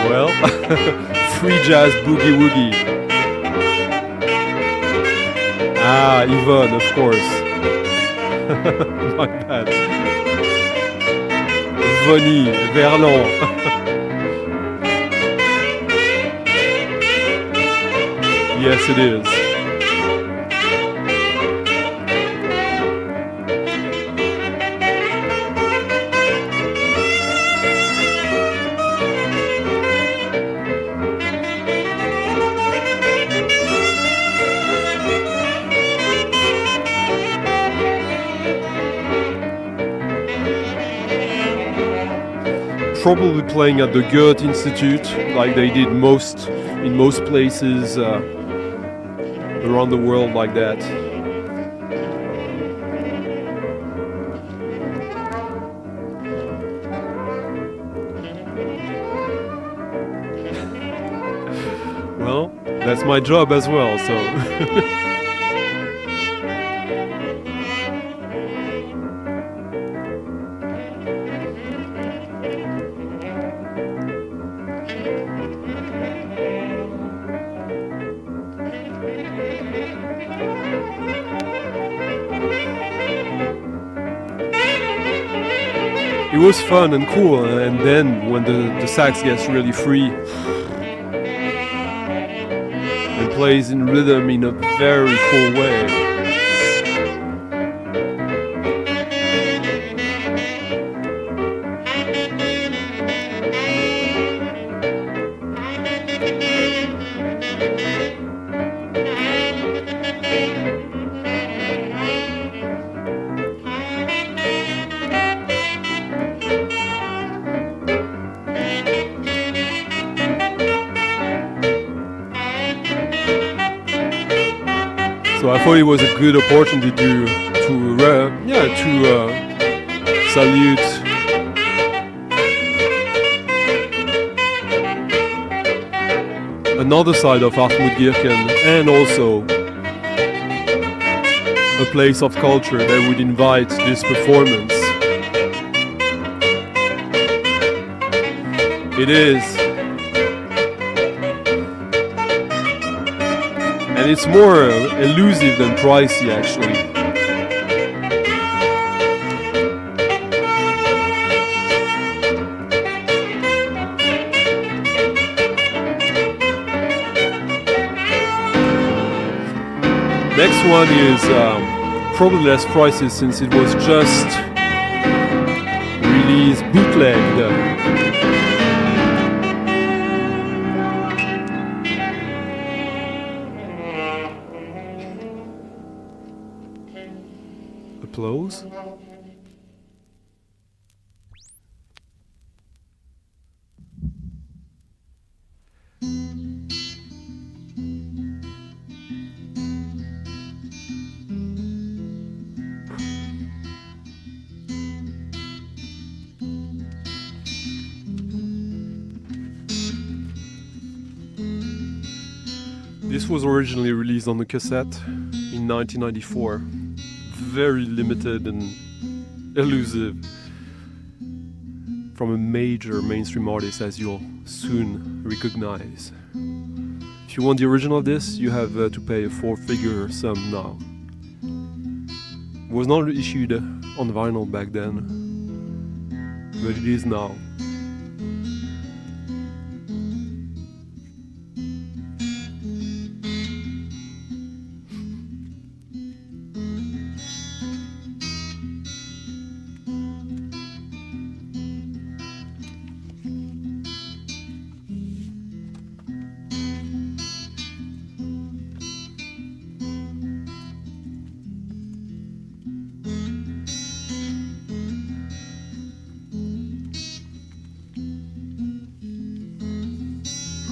Well, free jazz boogie woogie. Ah, Yvonne, of course. My bad. Vonnie, Werren. Yes, it is. Probably playing at the Goethe Institute, like they did in most places around the world like that. Well, that's my job as well, so. It was fun and cool, and then when the sax gets really free and plays in rhythm in a very cool way. So I thought it was a good opportunity to salute another side of Hartmut Gierken, and also a place of culture that would invite this performance. It is. And it's more elusive than pricey, actually. Next one is probably less pricey since it was just released bootlegged. Applause. This was originally released on the cassette in 1994. Very limited and elusive from a major mainstream artist, as you'll soon recognize. If you want the original of this, you have to pay a 4-figure sum now. It was not issued on vinyl back then, but it is now.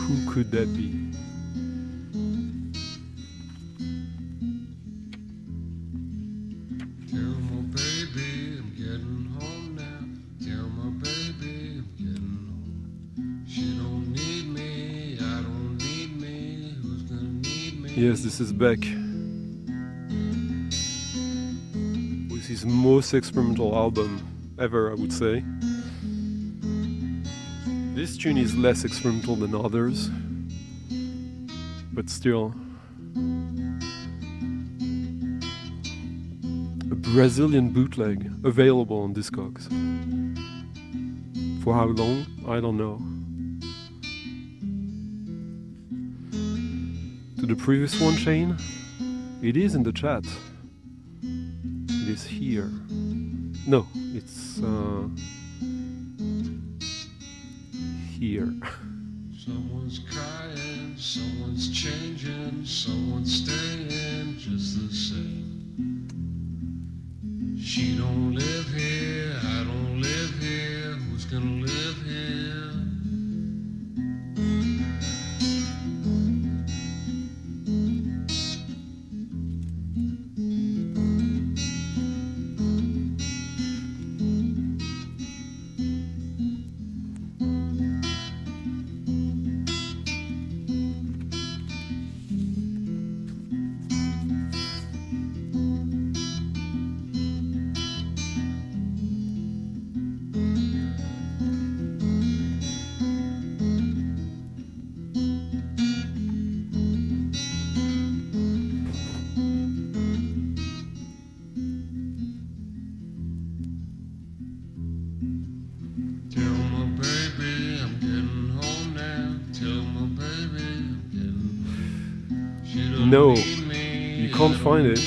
Who could that be? Yes, this is Beck with his most experimental album ever, I would say. This tune is less experimental than others, but still a Brazilian bootleg available on Discogs. For how long? I don't know. To the previous one, Shane, it is in the chat. It is here. No, it's here. Someone's crying, someone's changing, someone's staying just the same. She don't live here, I don't live here, who's gonna live here? No, you can't find it,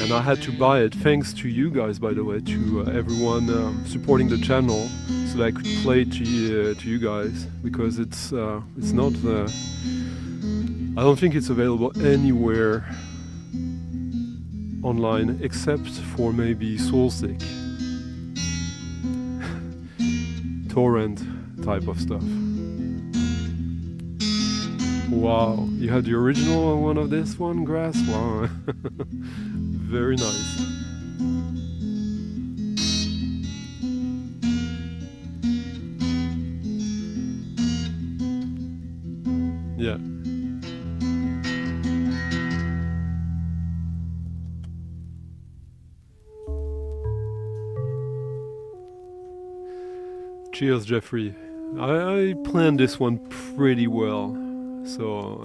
and I had to buy it thanks to you guys, by the way, to everyone supporting the channel, so that I could play it to you guys, because it's not. I don't think it's available anywhere online except for maybe Soulstick, torrent type of stuff. Wow, you had the original one of this one, Grass? Wow, very nice. Yeah. Cheers, Jeffrey. I planned this one pretty well. So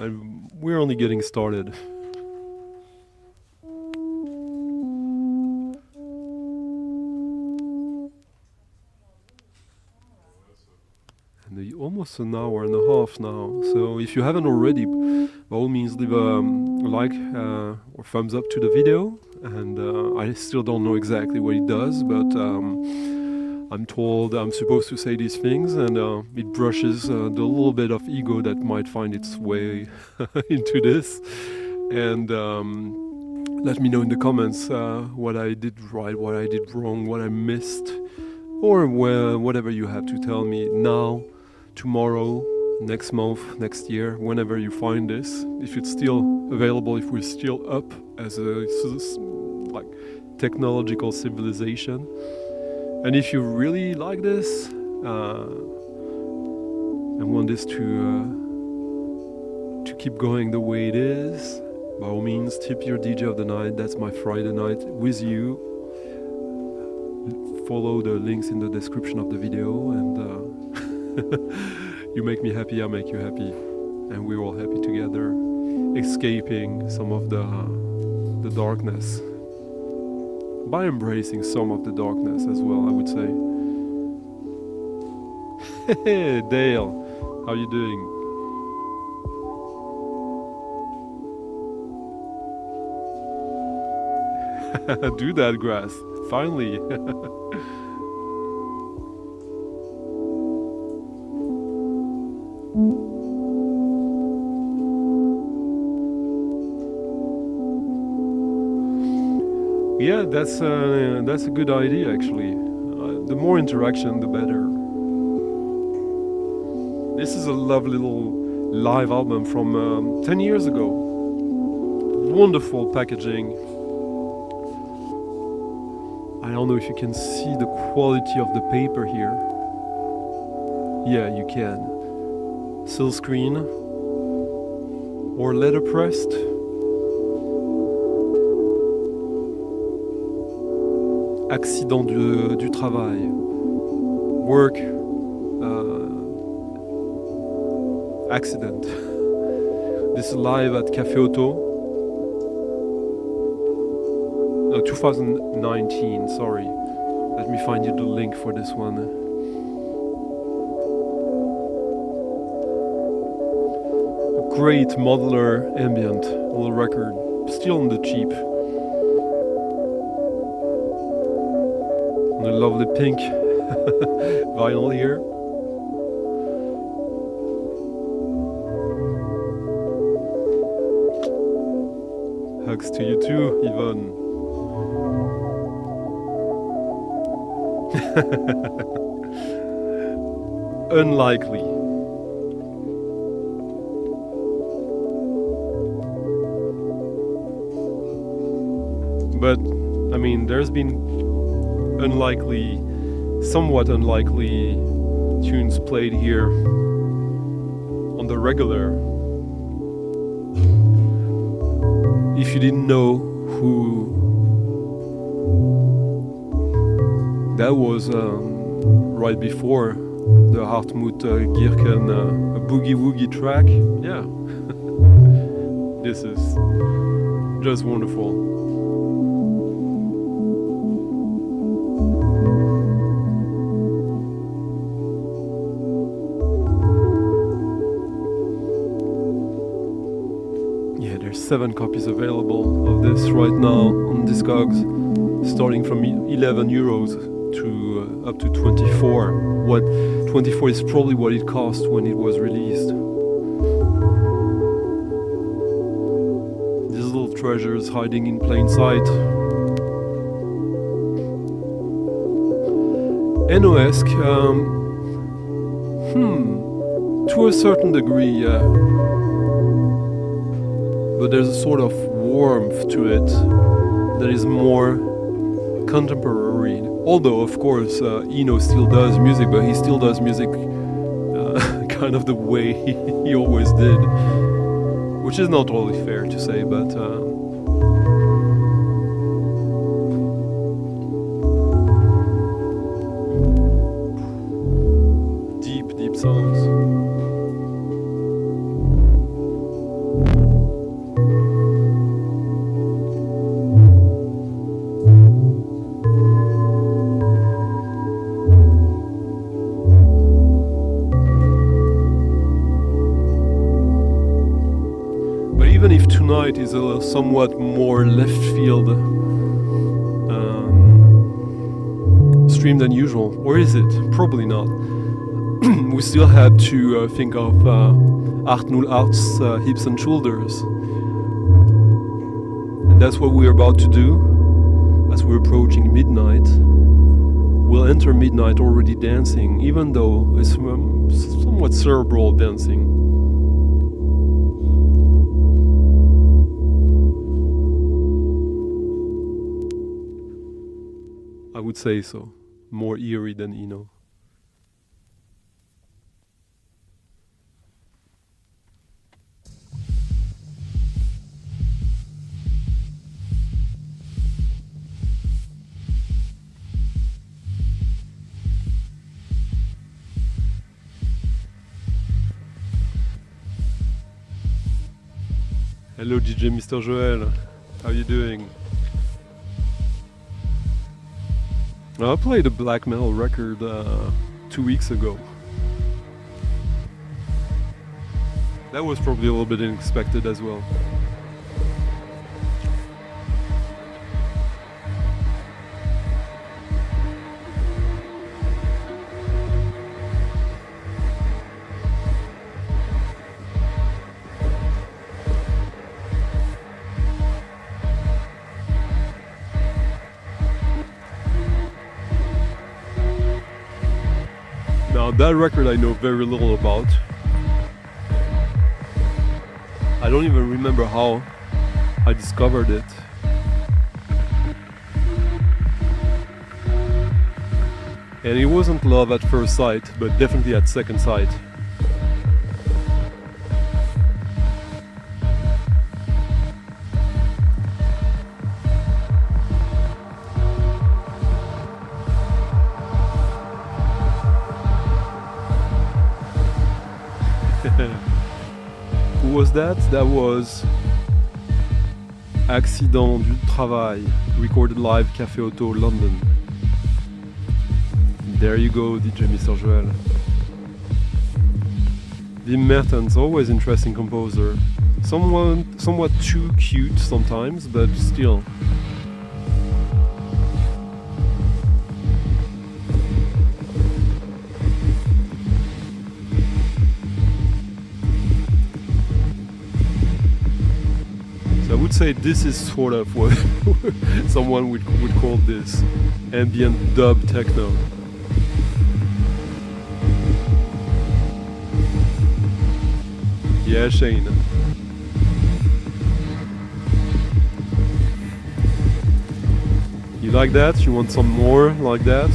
we're only getting started. And almost an hour and a half now. So if you haven't already, by all means leave a like or thumbs up to the video. And I still don't know exactly what it does, but I'm told I'm supposed to say these things, and it brushes the little bit of ego that might find its way into this. And let me know in the comments what I did right, what I did wrong, what I missed, or whatever you have to tell me now, tomorrow, next month, next year, whenever you find this. If it's still available, if we're still up as a like technological civilization. And if you really like this and want this to keep going the way it is, by all means, tip your DJ of the night. That's my Friday night with you. Follow the links in the description of the video, and you make me happy, I make you happy, and we're all happy together, escaping some of the darkness. By embracing some of the darkness as well, I would say. Hey, Dale, how you doing? Do that, Grass. Finally. Yeah, that's a good idea, actually. The more interaction, the better. This is a lovely little live album from 10 years ago. Wonderful packaging. I don't know if you can see the quality of the paper here. Yeah, you can. Silkscreen or letterpressed. Accident du travail. Work accident. This is live at Café Auto. 2019, sorry. Let me find you the link for this one. A great modular ambient little record, still on the cheap. And a lovely pink vinyl here. Hugs to you too, Yvonne. Unlikely. But, I mean, there's been unlikely, somewhat unlikely tunes played here on the regular. If you didn't know who that was, right before the Hartmut Gierken Boogie Woogie track, yeah, this is just wonderful. Yeah, there's 7 copies available of this right now on Discogs, starting from 11 euros to up to 24. What 24 is probably what it cost when it was released. These little treasures hiding in plain sight. Eno-esque, to a certain degree, yeah. But there's a sort of warmth to it that is more contemporary. Although, of course, Eno still does music, but he still does music kind of the way he always did, which is not totally fair to say, but deep songs. Tonight is a somewhat more left field stream than usual, or is it? Probably not. We still have to think of Art Null Arts Hips and Shoulders, and that's what we're about to do as we're approaching midnight. We'll enter midnight already dancing, even though it's somewhat cerebral dancing. I would say so. More eerie than Eno. Hello DJ Mr. Joel, how you doing? I played a black metal record 2 weeks ago. That was probably a little bit unexpected as well. that record I know very little about. I don't even remember how I discovered it. And it wasn't love at first sight, but definitely at second sight. Who was that? That was Accident du Travail, recorded live Café Auto, London. There you go, DJ Mr. Joel. Wim Mertens, always interesting composer. Somewhat too cute sometimes, but still. So I would say this is sort of what someone would call this ambient dub techno. Yeah, Shane. You like that? You want some more like that?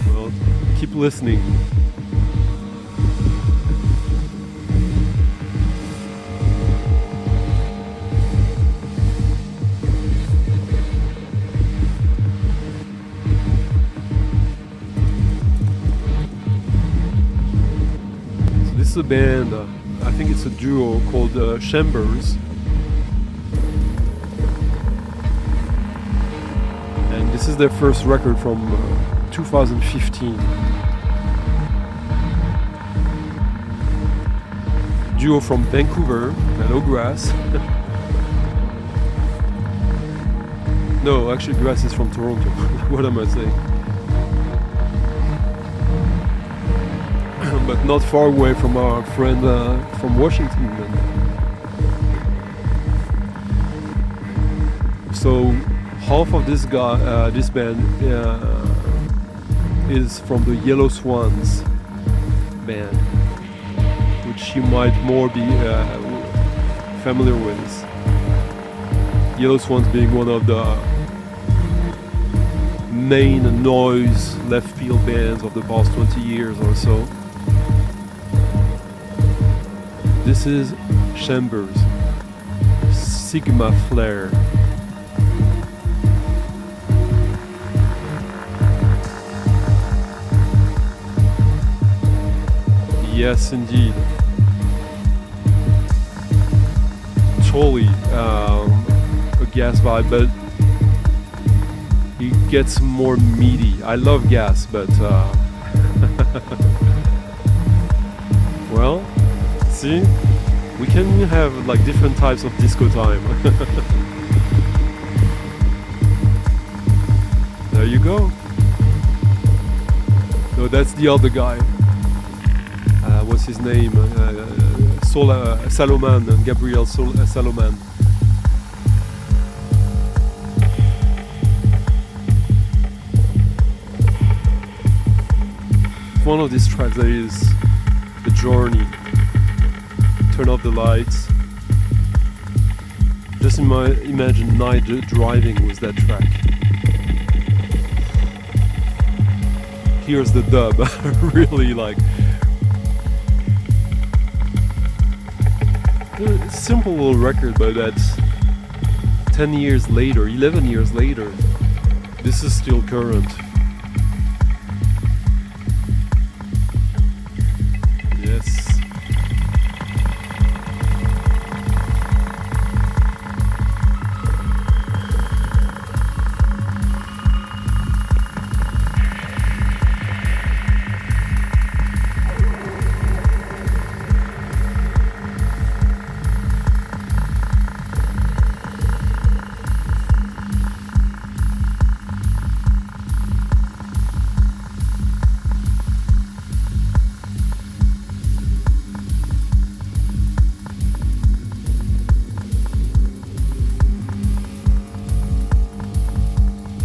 Well, keep listening. This is a band, I think it's a duo called Chambers. And this is their first record from 2015. Duo from Vancouver, hello Grass. No, actually Grass is from Toronto. What am I saying? But not far away from our friend from Washington. So half of this guy, this band, is from the Yellow Swans band, which you might more be familiar with. Yellow Swans being one of the main noise left field bands of the past 20 years or so. This is Chambers, Sigma Flare. Yes, indeed. Totally a gas vibe, but it gets more meaty. I love gas, but well, see, we can have like different types of disco time. There you go. No, that's the other guy. What's his name? Saloman, Gabriel Saloman. One of these tracks that is The Journey. Turn off the lights. Just imagine night driving with that track. Here's the dub. Really like a simple little record, but that's 10 years later, 11 years later, this is still current. Yes.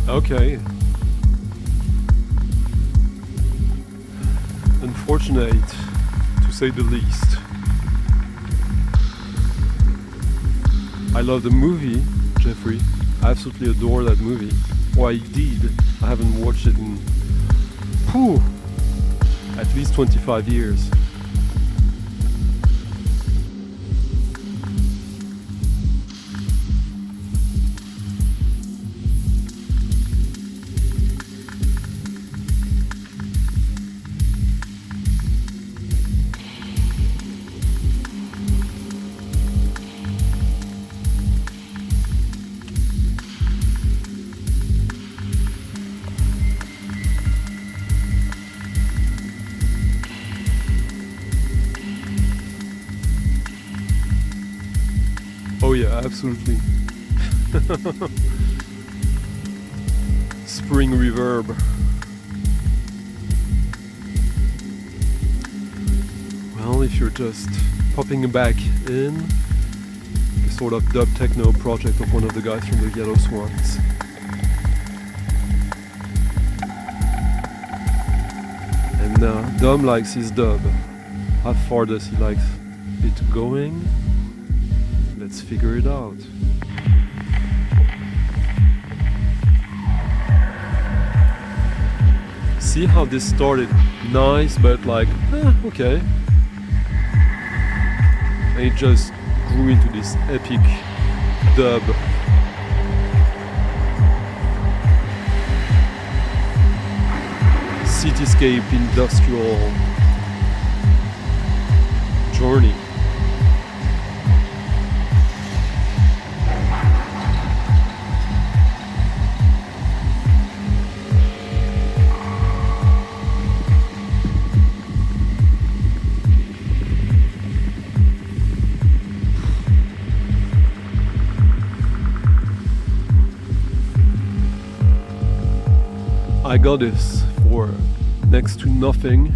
Okay. unfortunate, to say the least. I love the movie, Jeffrey. I absolutely adore that movie. Or I did. I haven't watched it in at least 25 years. Oh yeah, absolutely. Spring reverb. Well, if you're just popping back in, a sort of dub techno project of one of the guys from the Yellow Swans. And Dom likes his dub. How far does he like it going? Let's figure it out. See how this started nice, but like, okay. And it just grew into this epic dub. Cityscape industrial journey. I got this for next to nothing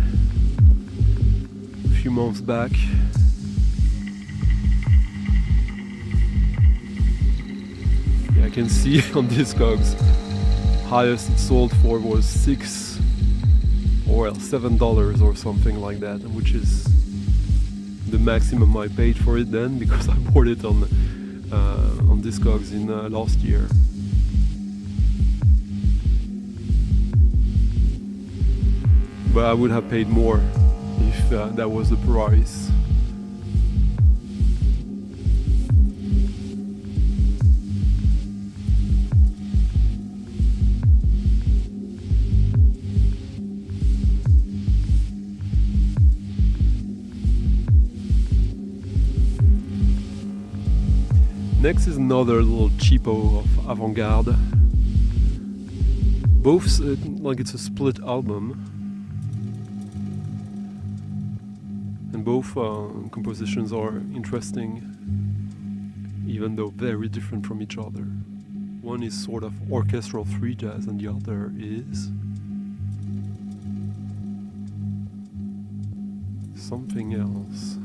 a few months back. Yeah, I can see on Discogs highest it sold for was $6 or $7 or something like that, which is the maximum I paid for it then, because I bought it on Discogs in last year. But I would have paid more if that was the price. Next is another little cheapo of Avant-garde. Both, like it's a split album. And both compositions are interesting, even though very different from each other. One is sort of orchestral free jazz, and the other is something else.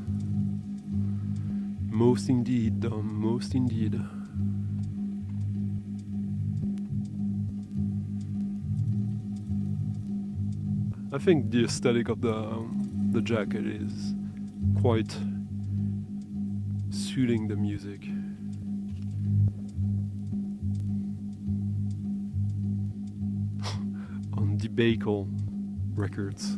Most indeed, Dom, most indeed. I think the aesthetic of the jacket is quite suiting the music. On Debacle Records.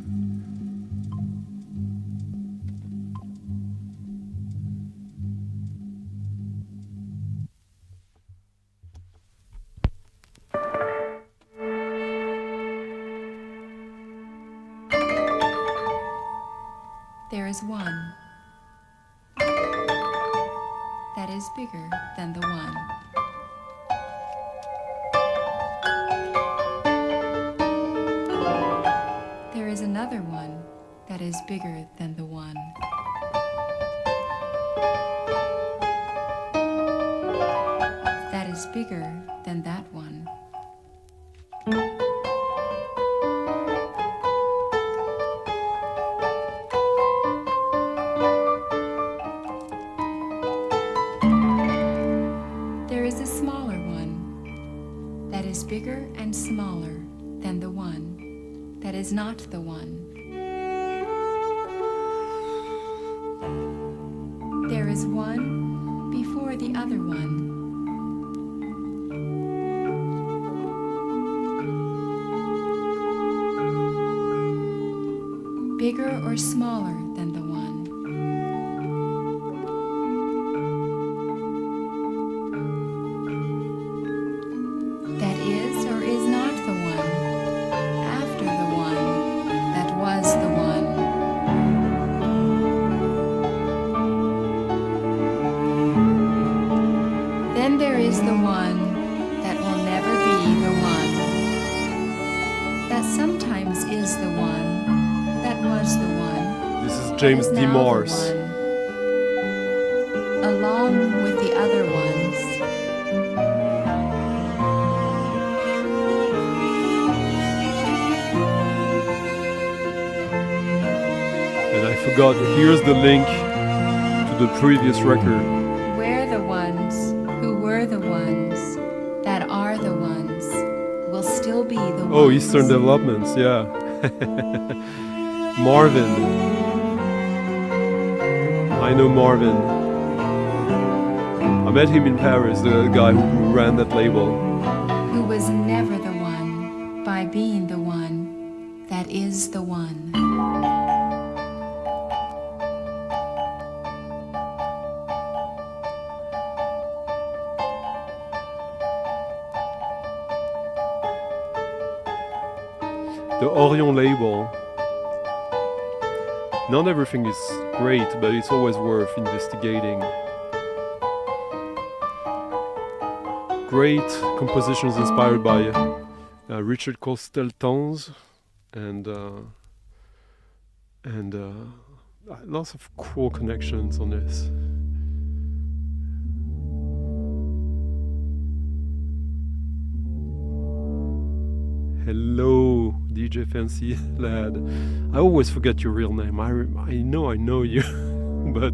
There is one that is bigger than the one. There is another one that is bigger than the one. That is bigger than that one. Bigger and smaller than the one that is not the one. is one before the other one. Bigger or smaller than the one. That is or is not the one, after the one that was the one. Then there is the one that will never be the one, that sometimes is the one, that was the one. This is James that is D. now the Morse. one, along with the other ones. And I forgot, here's the link to the previous record. Where the ones who were the ones that are the ones will still be the ones. Oh, Eastern Developments, yeah. Marvin. I know Marvin. I met him in Paris, the guy who ran that label. Who was never the one by being the one that is the one. The Orion label. Not everything is great, but it's always worth investigating. Great compositions inspired by Richard Costeltans and lots of cool connections on this. Hello, DJ Fancy Lad. I always forget your real name. I know you, but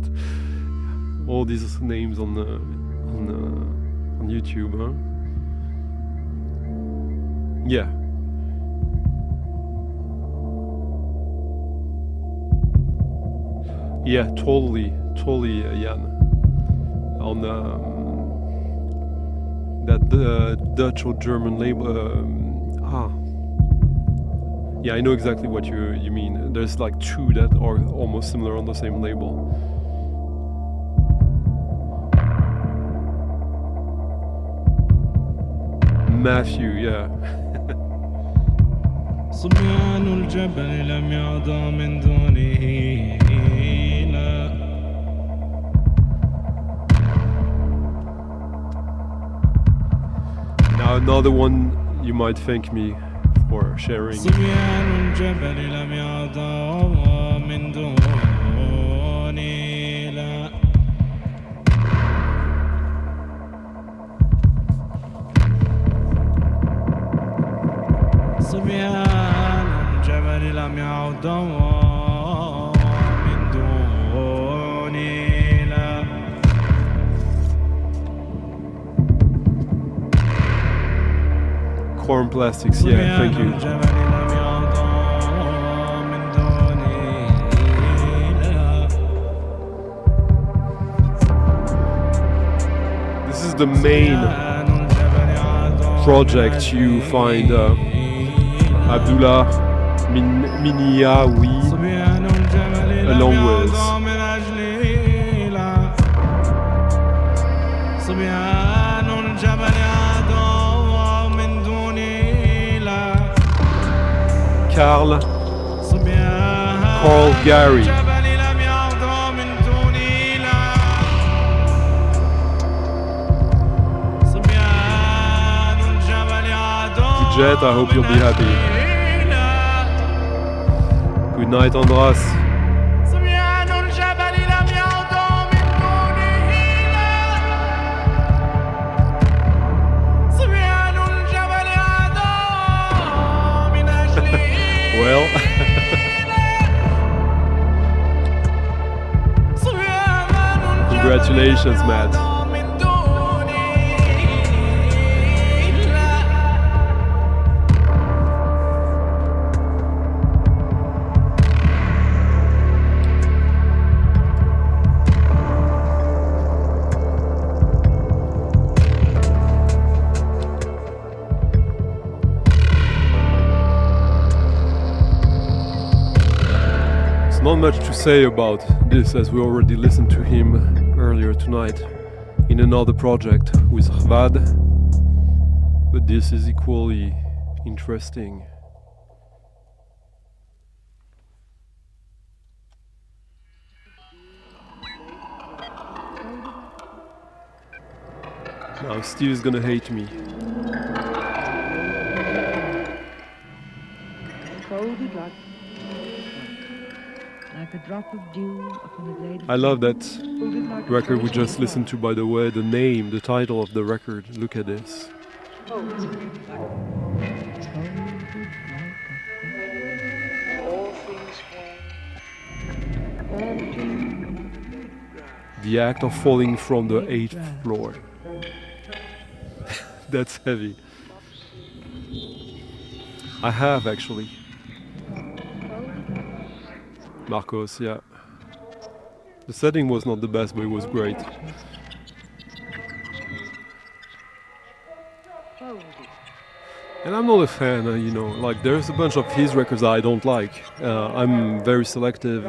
all these names on YouTube, huh? Yeah. Yeah, totally, Jan. On that Dutch or German label. Yeah, I know exactly what you mean. There's like two that are almost similar on the same label. Matthew, yeah. صبيان الجبل لم يعضى من دونه لا. Now another one you might thank me for sharing. صبيان الجبل لم يعضى من دونه لا. صبيان الجبل لم يعضى من دونه لا. Corn Plastics, yeah, thank you. This is the main project you find Abdullah Miniawi along with. Carl Gary. Jet, I hope you'll be happy. Good night, Andras. Well, congratulations, Matt. much to say about this, as we already listened to him earlier tonight in another project with Hvad, but this is equally interesting. Now Steve is gonna hate me. Like a drop of dew upon a blade of I love that like record we just listened to, by the way. The name, the title of the record, look at this. The act of falling from the 8th floor. That's heavy. I have actually. Marcos, yeah. The setting was not the best, but it was great. And I'm not a fan, you know, like there's a bunch of his records I don't like. I'm very selective,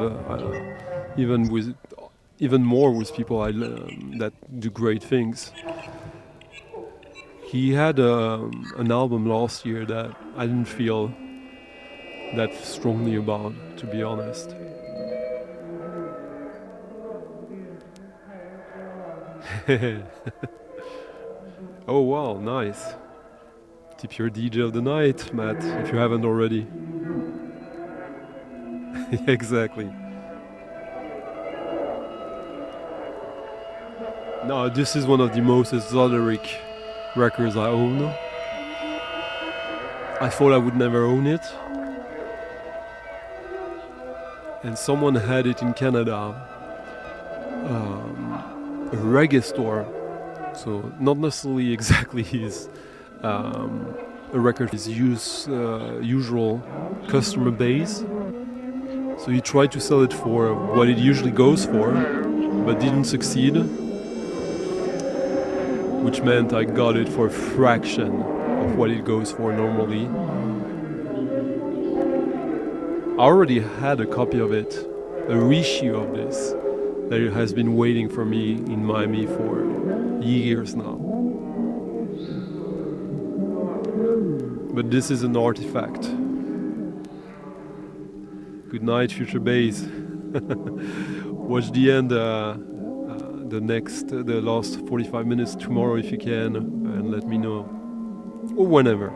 even more with people that do great things. He had an album last year that I didn't feel that strongly about, to be honest. Oh wow, nice. Tip your DJ of the night, Matt, if you haven't already. Exactly. No, this is one of the most esoteric records I own. I thought I would never own it. And someone had it in Canada. A reggae store. So not necessarily exactly his a record his usual customer base. So he tried to sell it for what it usually goes for, but didn't succeed. Which meant I got it for a fraction of what it goes for normally. I already had a copy of it, a reissue of this, that has been waiting for me in Miami for years now. But this is an artifact. Good night, Future Bass. Watch the end, the last 45 minutes tomorrow if you can, and let me know, or whenever.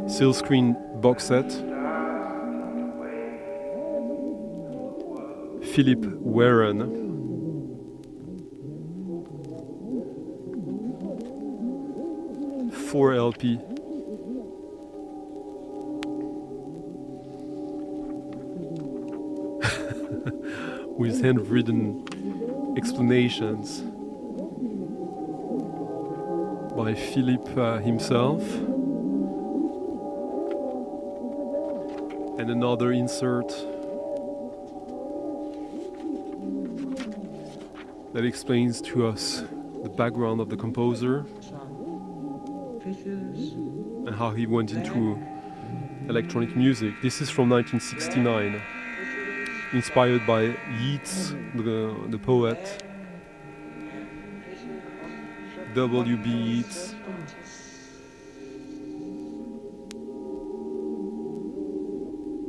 Seal screen box set. Philip Werren. Four LP. With handwritten explanations by Philip himself. And another insert that explains to us the background of the composer and how he went into electronic music. This is from 1969, inspired by Yeats, the poet, W.B. Yeats.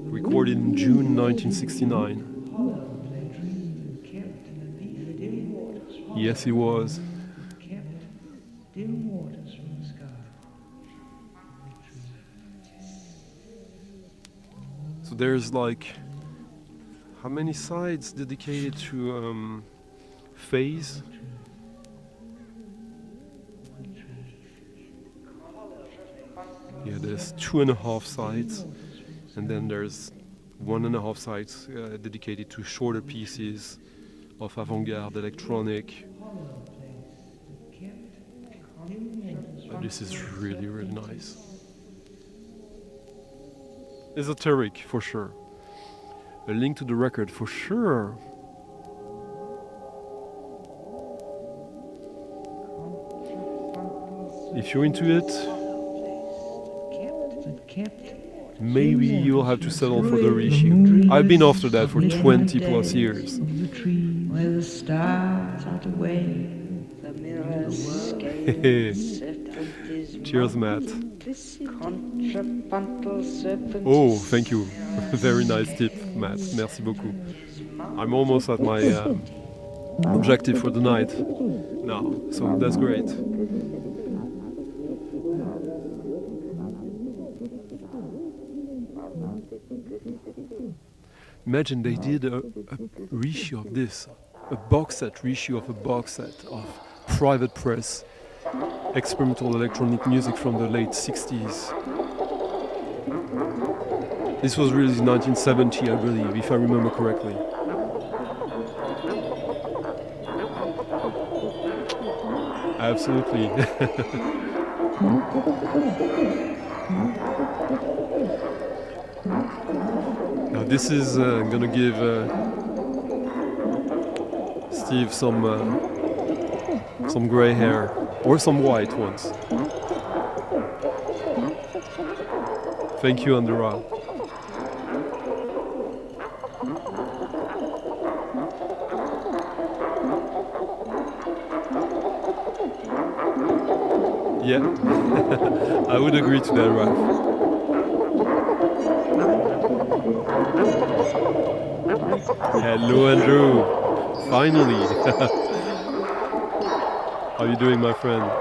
Recorded in June 1969. Yes, he was. So there's like, how many sides dedicated to phase? Yeah, there's 2.5 sides, and then there's 1.5 sides dedicated to shorter pieces of avant-garde electronic. But this is really, really nice. Esoteric, for sure. A link to the record, for sure. if you're into it, Kept maybe you'll have to settle for the reissue. I've been after that for 20 plus years. the tree where the stars are away. The mirror's Cheers, Matt. contrapuntal serpent. Oh, thank you. Very nice tip, Matt. Merci beaucoup. I'm almost at my objective for the night now, so that's great. Imagine they did a reissue of this, a box set reissue of a box set of private press experimental electronic music from the late 60s. This was released in 1970, I believe, if I remember correctly. Absolutely. Now this is gonna give Steve some gray hair, or some white ones. Thank you, Andorra. Yeah, I would agree to that, Ralph. Hello, Andrew. Finally. How are you doing, my friend?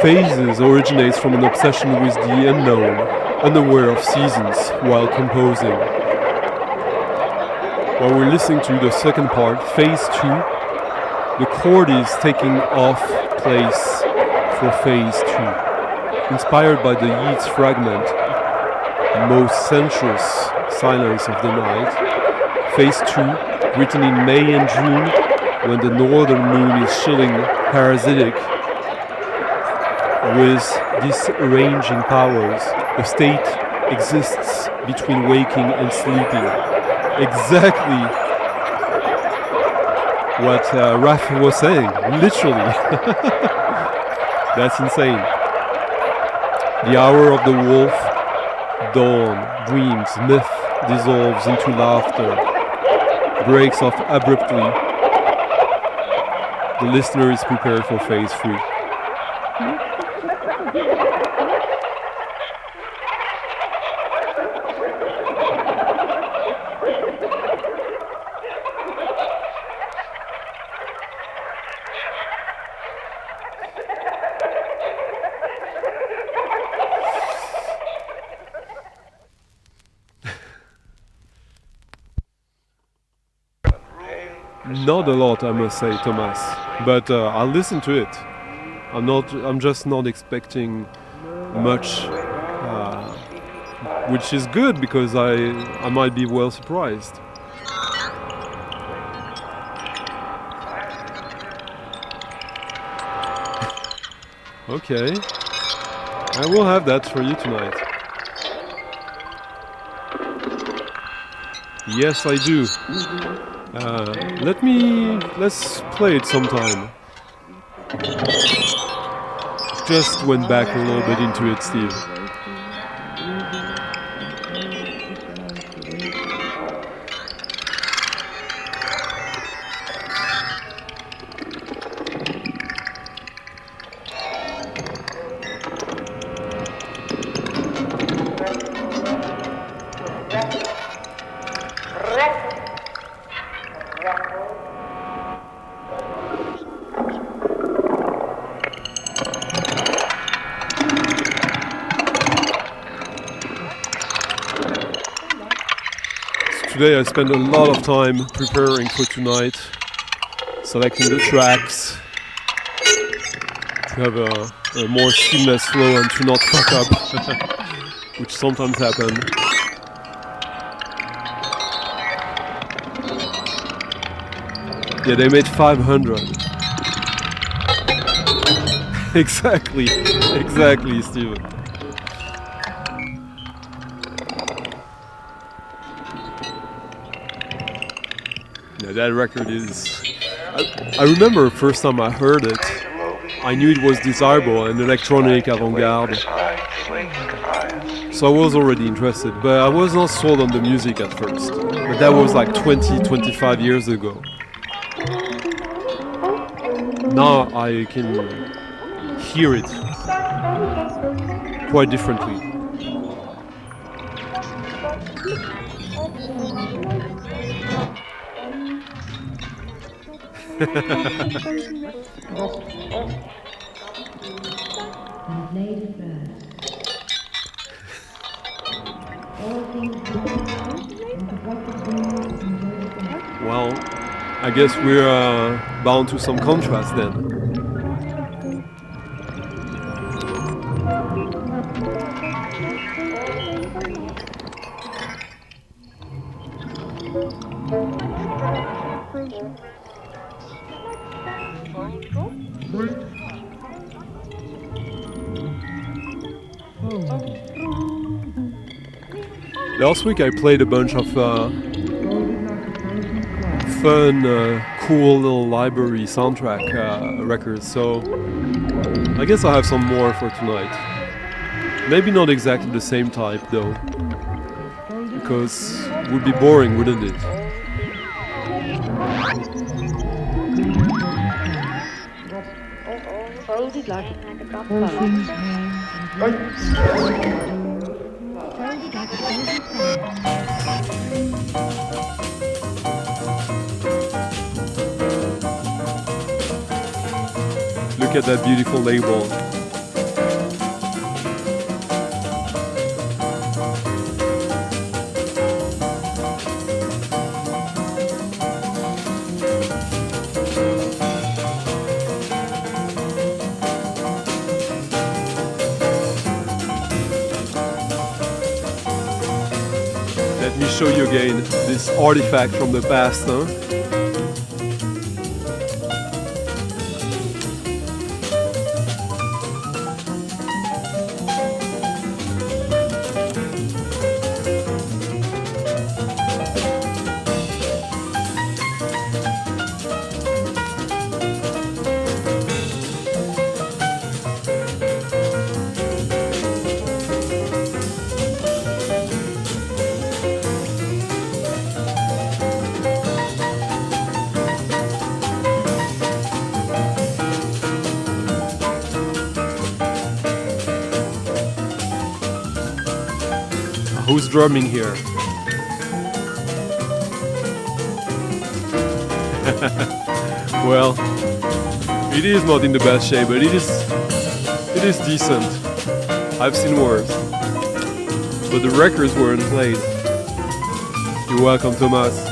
Phases originates from an obsession with the unknown, unaware of seasons while composing. While we're listening to the second part, phase 2, the chord is taking off place for phase 2. Inspired by the Yeats fragment, most sensuous silence of the night, phase 2, written in May and June, when the northern moon is chilling parasitic, with disarranging powers, a state exists between waking and sleeping. Exactly what Raph was saying, literally. That's insane. The hour of the wolf, dawn, dreams, myth dissolves into laughter, breaks off abruptly. The listener is prepared for phase 3. Not a lot, I must say, Thomas, but I'll listen to it. I'm just not expecting much, which is good because I might be well surprised. Okay, I will have that for you tonight. Yes, I do. Let's play it sometime. Just went back a little bit into it, Steve. today I spent a lot of time preparing for tonight, selecting the tracks to have a more seamless flow and to not fuck up, which sometimes happen. Yeah, they made 500. Exactly, Steven. Yeah, that record is... I remember the first time I heard it, I knew it was desirable and electronic avant-garde. So I was already interested, but I was not sold on the music at first. But that was like 20-25 years ago. Now I can hear it quite differently. Well, I guess we're bound to some contrast then. Last week I played a bunch of fun, cool little library soundtrack records, so I guess I'll have some more for tonight. Maybe not exactly the same type though, because it would be boring, wouldn't it? Folded like a drop of Look at that beautiful label. Let me show you again this artifact from the past, huh? Who's drumming here? Well, it is not in the best shape, but it is decent. I've seen worse. But the records weren't played. You're welcome, Thomas.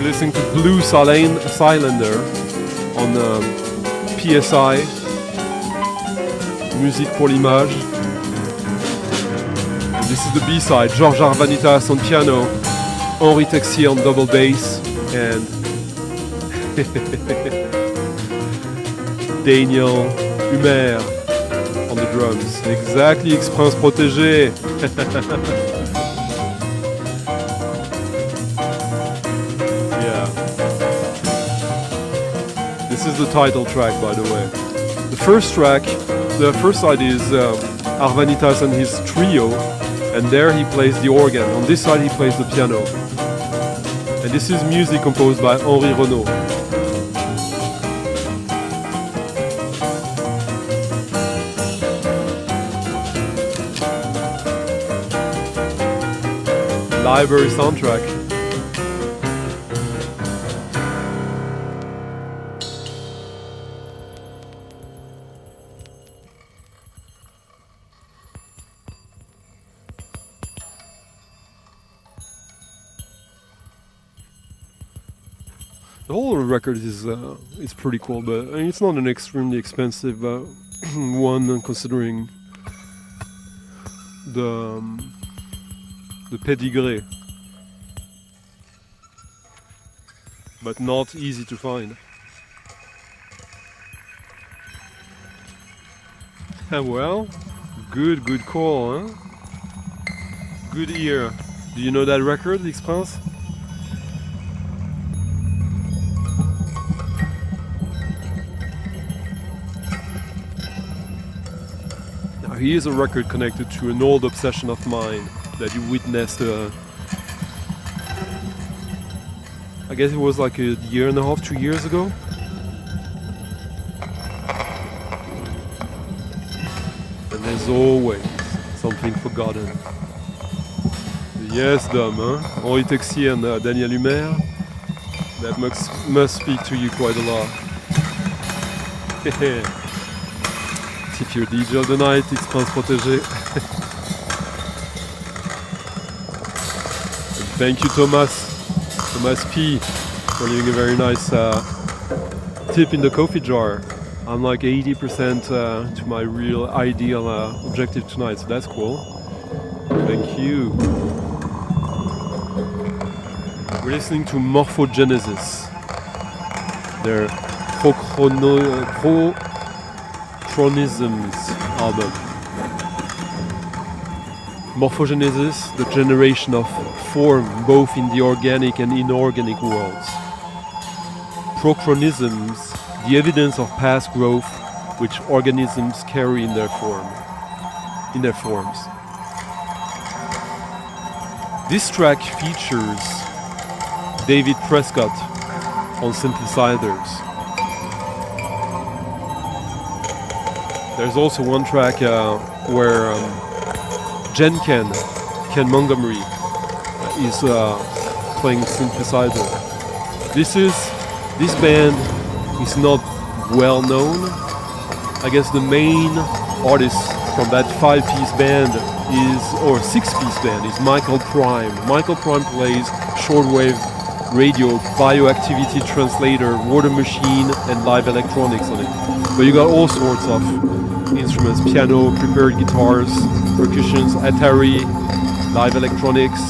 Listening to Blue Cylinder on PSI, Musique pour l'image. This is the B-side, Georges Arvanitas on piano, Henri Texier on double bass, and Daniel Humer on the drums. Exactly, Ex-Prince Protégé. This is the title track, by the way. The first track, the first side is Arvanitas and his trio, and there he plays the organ. On this side he plays the piano. And this is music composed by Henri Renaud. Library soundtrack. The whole record is pretty cool, but I mean, it's not an extremely expensive one considering the pedigree, but not easy to find. Well, good call, huh? Good ear. Do you know that record, L'Expérience? Here's a record connected to an old obsession of mine that you witnessed, I guess it was like a year and a half, 2 years ago. And there's always something forgotten. Yes, Dom, hein? Henri Texier and Daniel Humer. That must speak to you quite a lot. If you're DJ of the night, Expérience protégée. Thank you, Thomas P, for leaving a very nice tip in the coffee jar. I'm like 80% to my real ideal objective tonight, so that's cool. Thank you. We're listening to Morphogenesis. Their Chronisms album. Morphogenesis, the generation of form both in the organic and inorganic worlds. Prochronisms, the evidence of past growth which organisms carry in their forms. This track features David Prescott on synthesizers. There's also one track where Ken Montgomery is playing synthesizer. This band is not well known. I guess the main artist from that 5-piece band or 6-piece band is Michael Prime. Michael Prime plays shortwave radio, bioactivity translator, water machine, and live electronics on it. But you got all sorts of instruments: piano, prepared guitars, percussions, Atari, live electronics,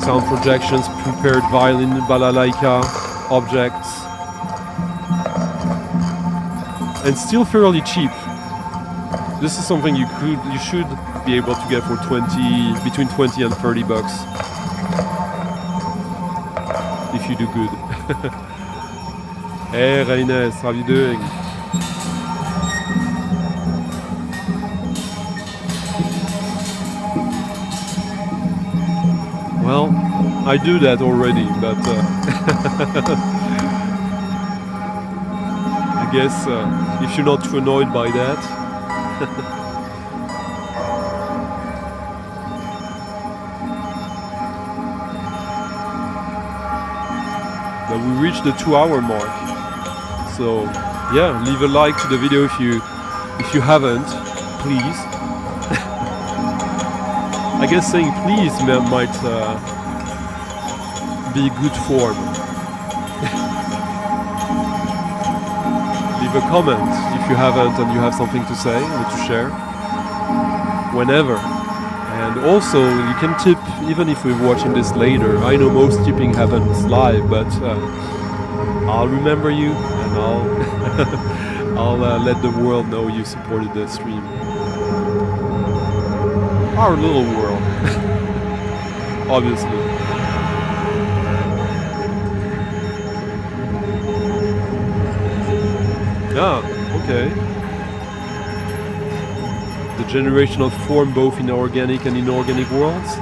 sound projections, prepared violin, balalaika, objects, and still fairly cheap. This is something you should be able to get for between 20 and 30 bucks if you do good. Hey Reines, how you doing? Well, I do that already, but I guess if you're not too annoyed by that. But we reached the 2-hour mark. So yeah, leave a like to the video if you haven't, please. I guess saying please might be good form. Leave a comment if you haven't and you have something to say or to share. Whenever. And also, you can tip even if we're watching this later. I know most tipping happens live, but I'll remember you and I'll let the world know you supported the stream. Our little world, obviously. generation of form both in organic and inorganic worlds.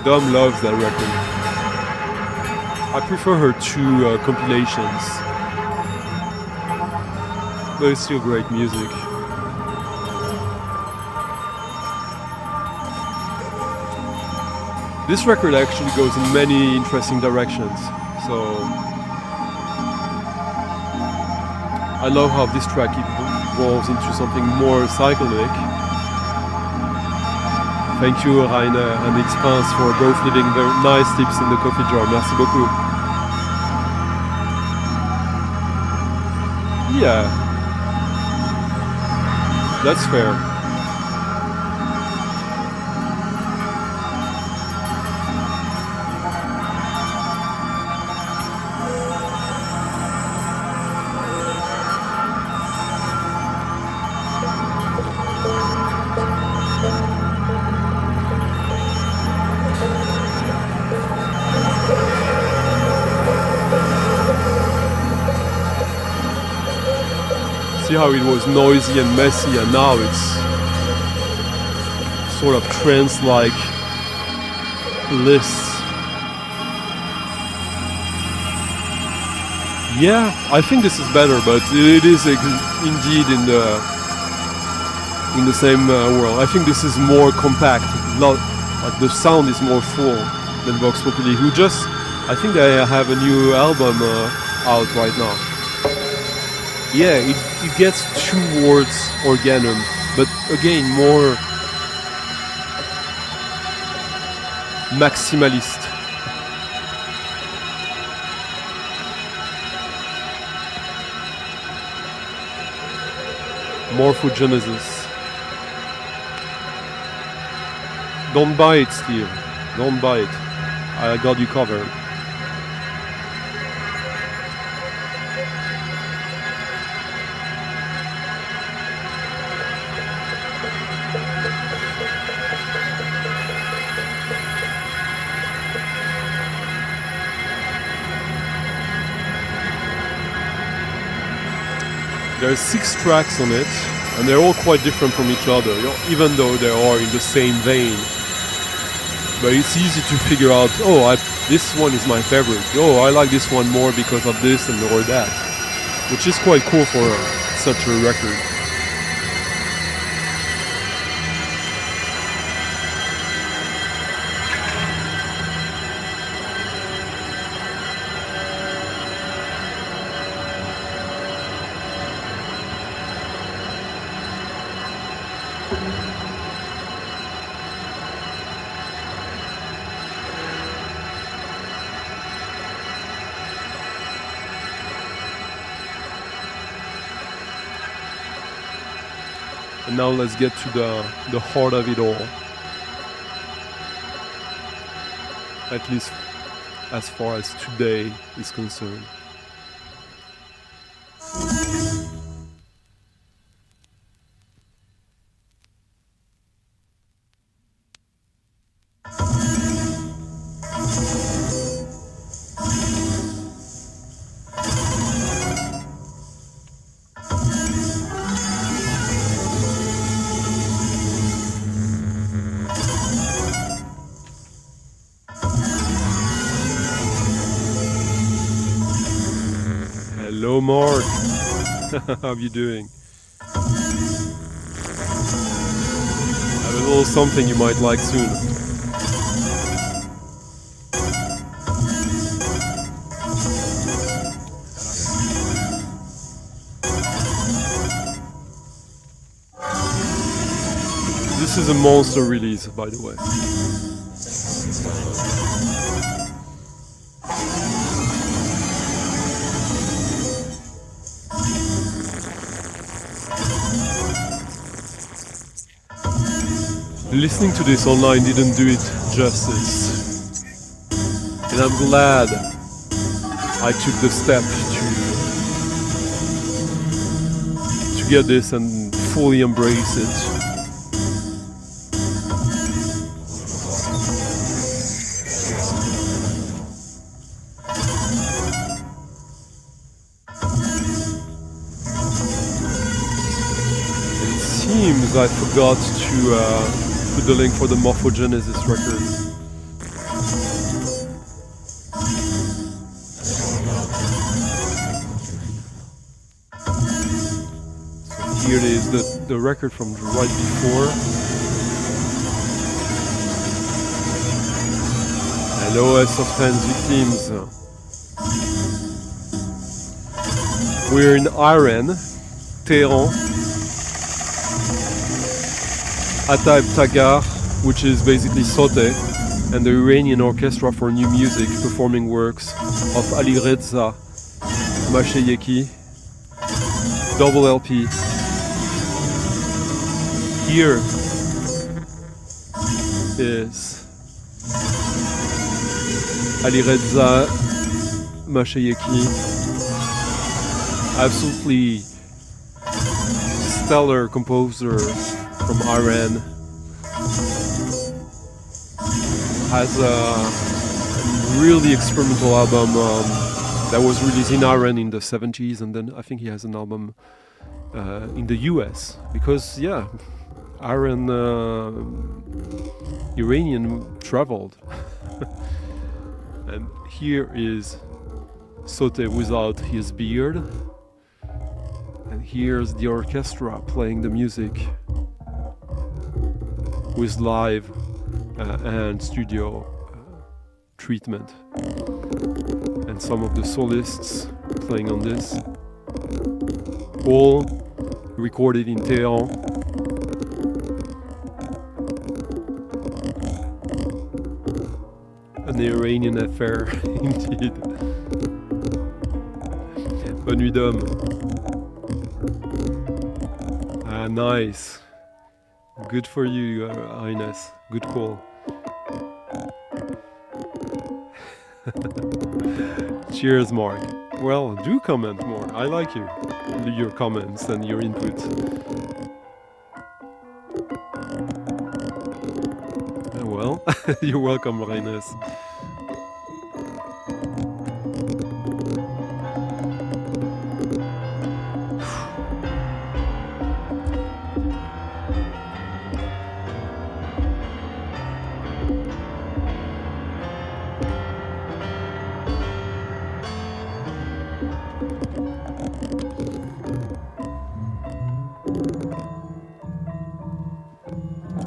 Dom loves that record. I prefer her two compilations, but it's still great music. This record actually goes in many interesting directions, so I love how this track evolves into something more psychedelic. Thank you Rainer and Expanse for both leaving very nice tips in the coffee jar. Merci beaucoup. Yeah, that's fair. See how it was noisy and messy, and now it's sort of trance-like lists. Yeah, I think this is better, but it is indeed in the same world. I think this is more compact. Not like the sound is more full than Vox Populi, who just, I think they have a new album out right now. Yeah, it gets towards organum, but again more maximalist. Morphogenesis. Don't buy it, Steve. Don't buy it. I got you covered. There are 6 tracks on it, and they're all quite different from each other, even though they are in the same vein. But it's easy to figure out, oh, this one is my favorite. Oh, I like this one more because of this and or that, which is quite cool for such a record. And now let's get to the heart of it all. At least as far as today is concerned. Hello Mark, how are you doing? I have a little something you might like soon. This is a monster release, by the way. Listening to this online didn't do it justice, and I'm glad I took the step to get this and fully embrace it. because I forgot to put the link for the Morphogenesis record. So here it is, the record from right before. LOS of trans victims. We're in Iran, Tehran, Ataib Tagar, which is basically Sote, and the Iranian Orchestra for New Music, performing works of Ali Reza Mashayekhi, double LP. Here is Ali Reza Mashayekhi, absolutely stellar composer from Iran. Has a really experimental album that was released in Iran in the 70s, and then I think he has an album in the US, because yeah, Iranian traveled. And here is Sote without his beard, and here's the orchestra playing the music with live and studio treatment, and some of the solists playing on this, all recorded in Tehran. An Iranian affair, indeed. Bonne nuit d'homme. Ah, nice. Good for you, Highness. Good call. Cheers, Mark. Well, do comment more. I like your comments and your input. Well, you're welcome, Highness.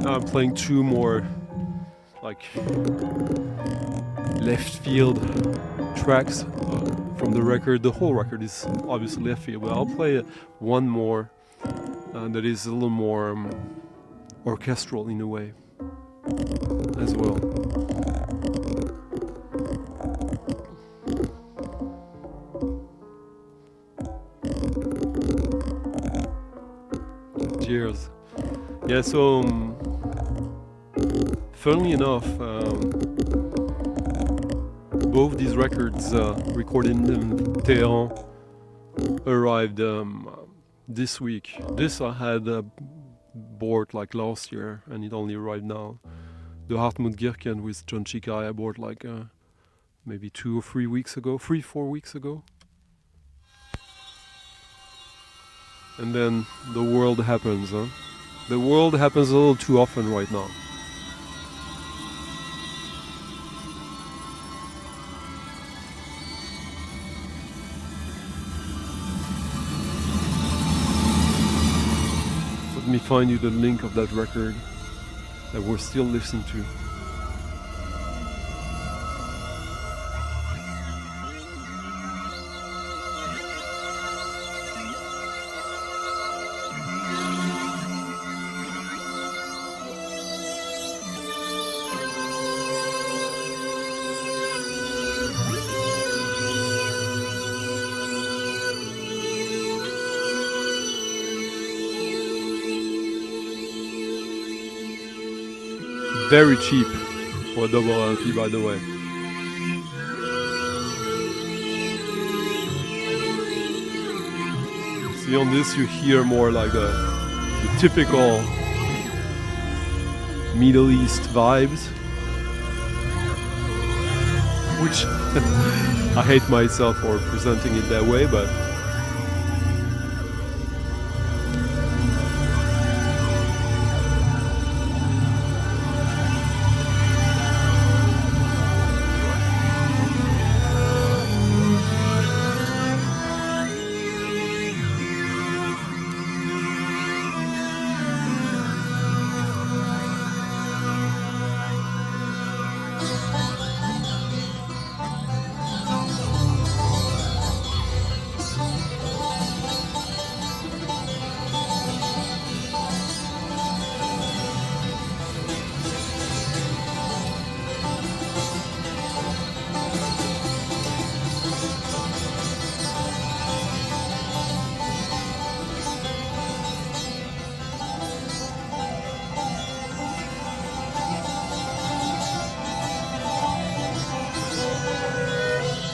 I'm playing two more like left field tracks from the record. The whole record is obviously left field, but I'll play one more that is a little more orchestral in a way as well. Cheers. Yeah, so funnily enough, both these records recorded in Tehran arrived this week. This I had bought like last year, and it only arrived now. The Hartmut Gierken with John Chikai I bought like maybe 2 or 3 weeks ago, 3-4 weeks ago. And then the world happens, huh? The world happens a little too often right now. Let me find you the link of that record that we're still listening to. Very cheap for a double LP, by the way. See, on this you hear more like the typical Middle East vibes, which I hate myself for presenting it that way, but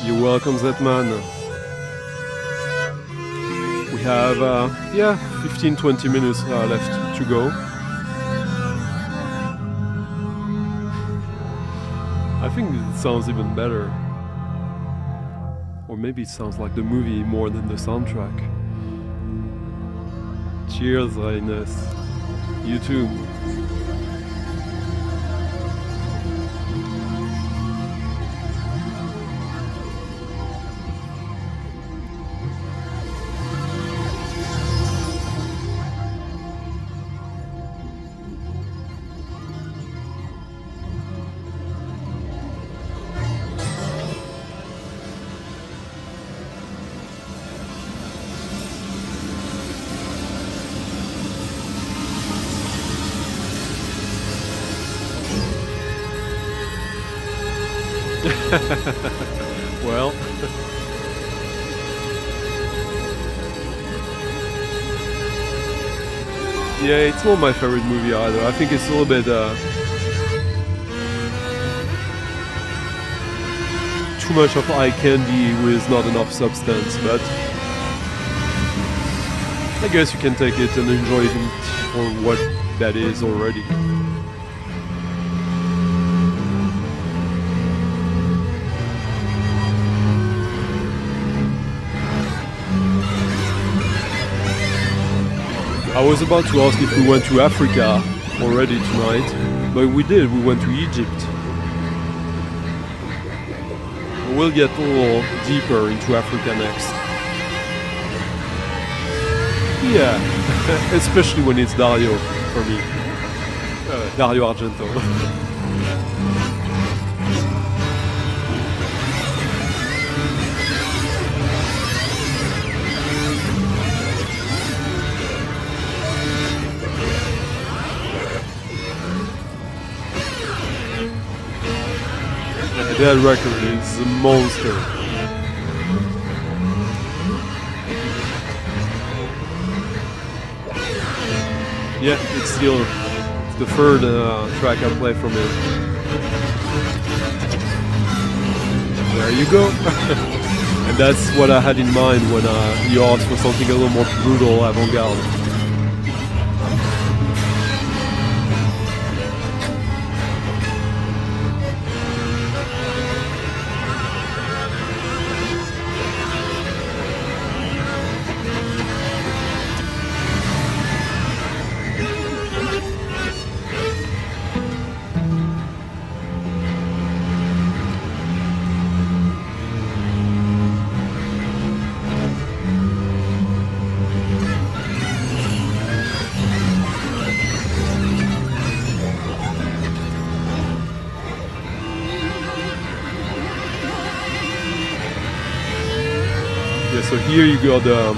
You're welcome, Zetman. We have 15-20 minutes left to go. I think it sounds even better. Or maybe it sounds like the movie more than the soundtrack. Cheers, Reines. You too. Well, yeah, it's not my favorite movie either. I think it's a little bit too much of eye candy with not enough substance, but I guess you can take it and enjoy it for what that is already. I was about to ask if we went to Africa already tonight, but we did. We went to Egypt. We'll get a little deeper into Africa next. Yeah, especially when it's Dario for me. Dario Argento. That record is a monster. Yeah, it's the third track I play from it. There you go. And that's what I had in mind when you asked for something a little more brutal, avant-garde. So here you got the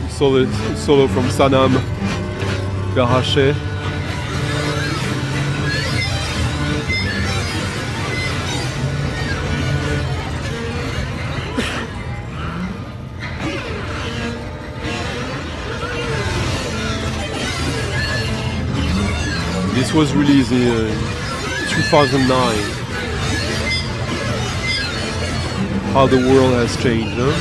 solo from Sanam Garache. This was released in 2009. How the world has changed, huh?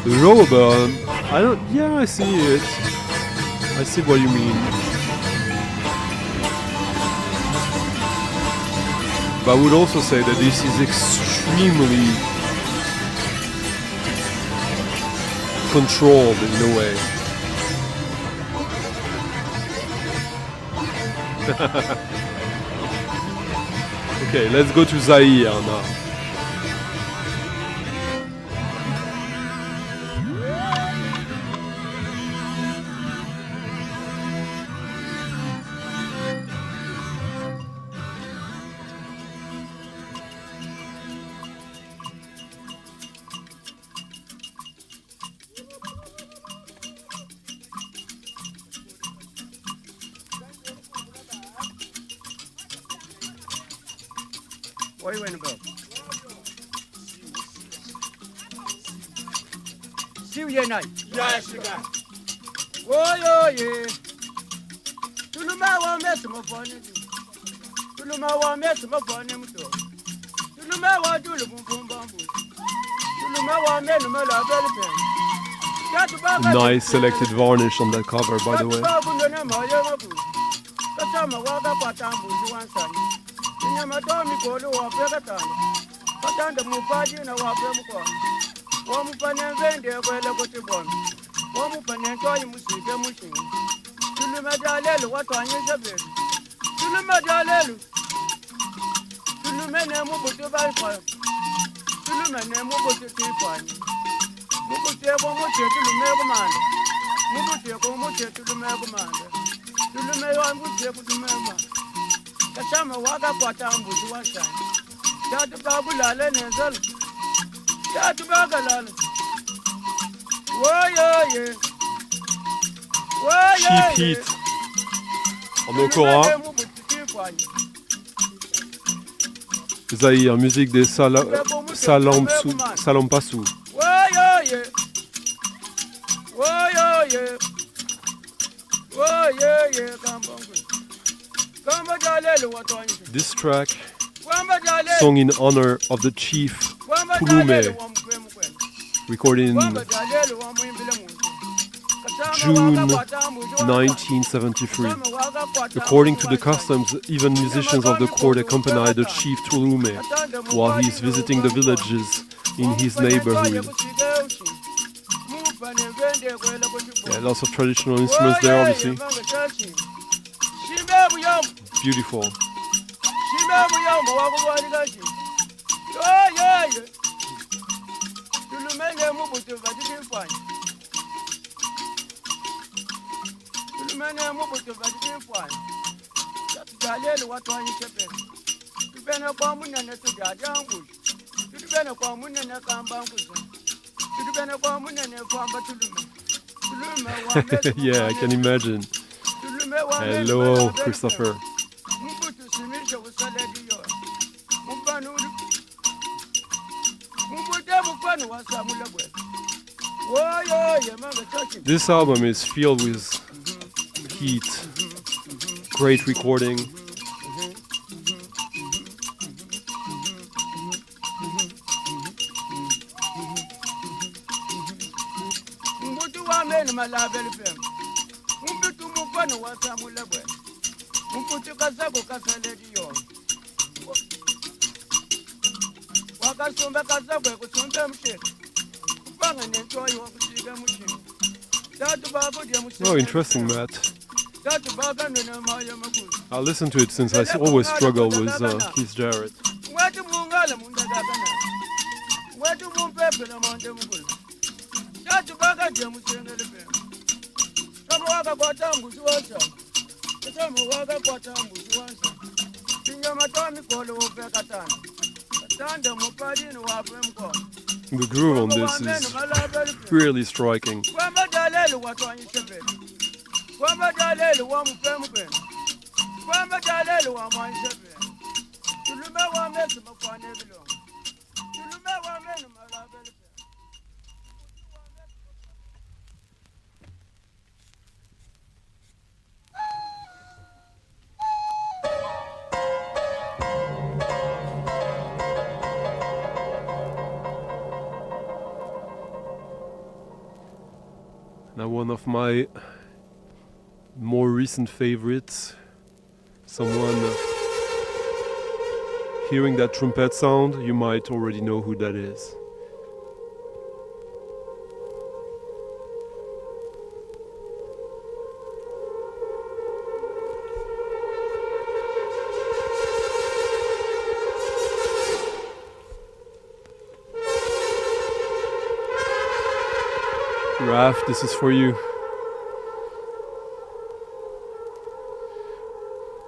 The Robot, I don't, yeah, I see it. I see what you mean. But I would also say that this is extremely controlled in a way. Okay, let's go to Zaire now. Oi, when about. See you night. Yes, you got. Oh, yeah. Tulumawa mess of fun. Tulumawa mess of fun. Tulumawa do the boom bamboo. Tulumawa men of my Nice selected varnish on that cover, by the way. Cheap Heat en Okora. Zaïre, musique des Salampasu. This track, sung in honor of the chief Pulume, recorded in June 1973. According to the customs, even musicians of the court accompany the chief Tulume while he is visiting the villages in his neighborhood. Yeah, lots of traditional instruments there, obviously. Beautiful. Yeah, I can imagine. Hello, Christopher. This album is filled with heat, great recording. Oh, interesting, Matt. I'll listen to it since I always struggle with Keith Jarrett. The groove on this is really striking. Now one of my more recent favorites, someone hearing that trumpet sound, you might already know who that is. Raf, this is for you.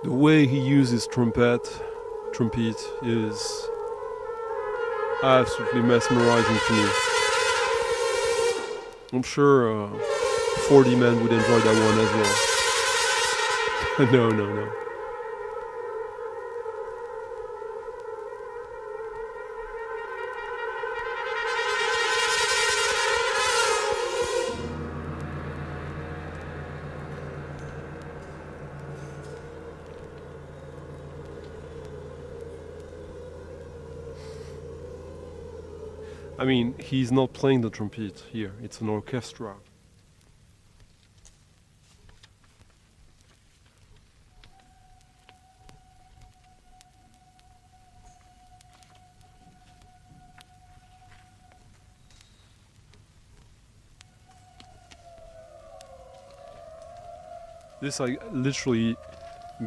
The way he uses trumpet is absolutely mesmerizing to me. I'm sure 40 Men would enjoy that one as well. No. I mean, he's not playing the trumpet here, it's an orchestra. This I literally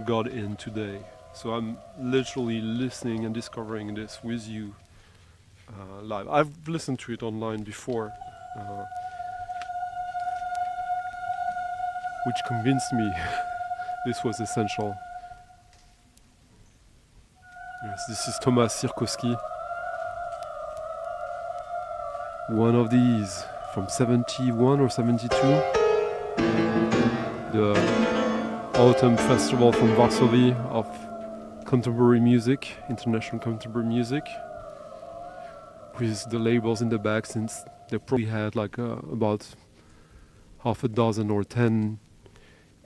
got in today, so I'm literally listening and discovering this with you live. I've listened to it online before, which convinced me this was essential. Yes, this is Thomas Sirkowski. One of these from 71 or 72. The Autumn Festival from Varsovie of contemporary music, international contemporary music, with the labels in the back, since they probably had like about half a dozen or 10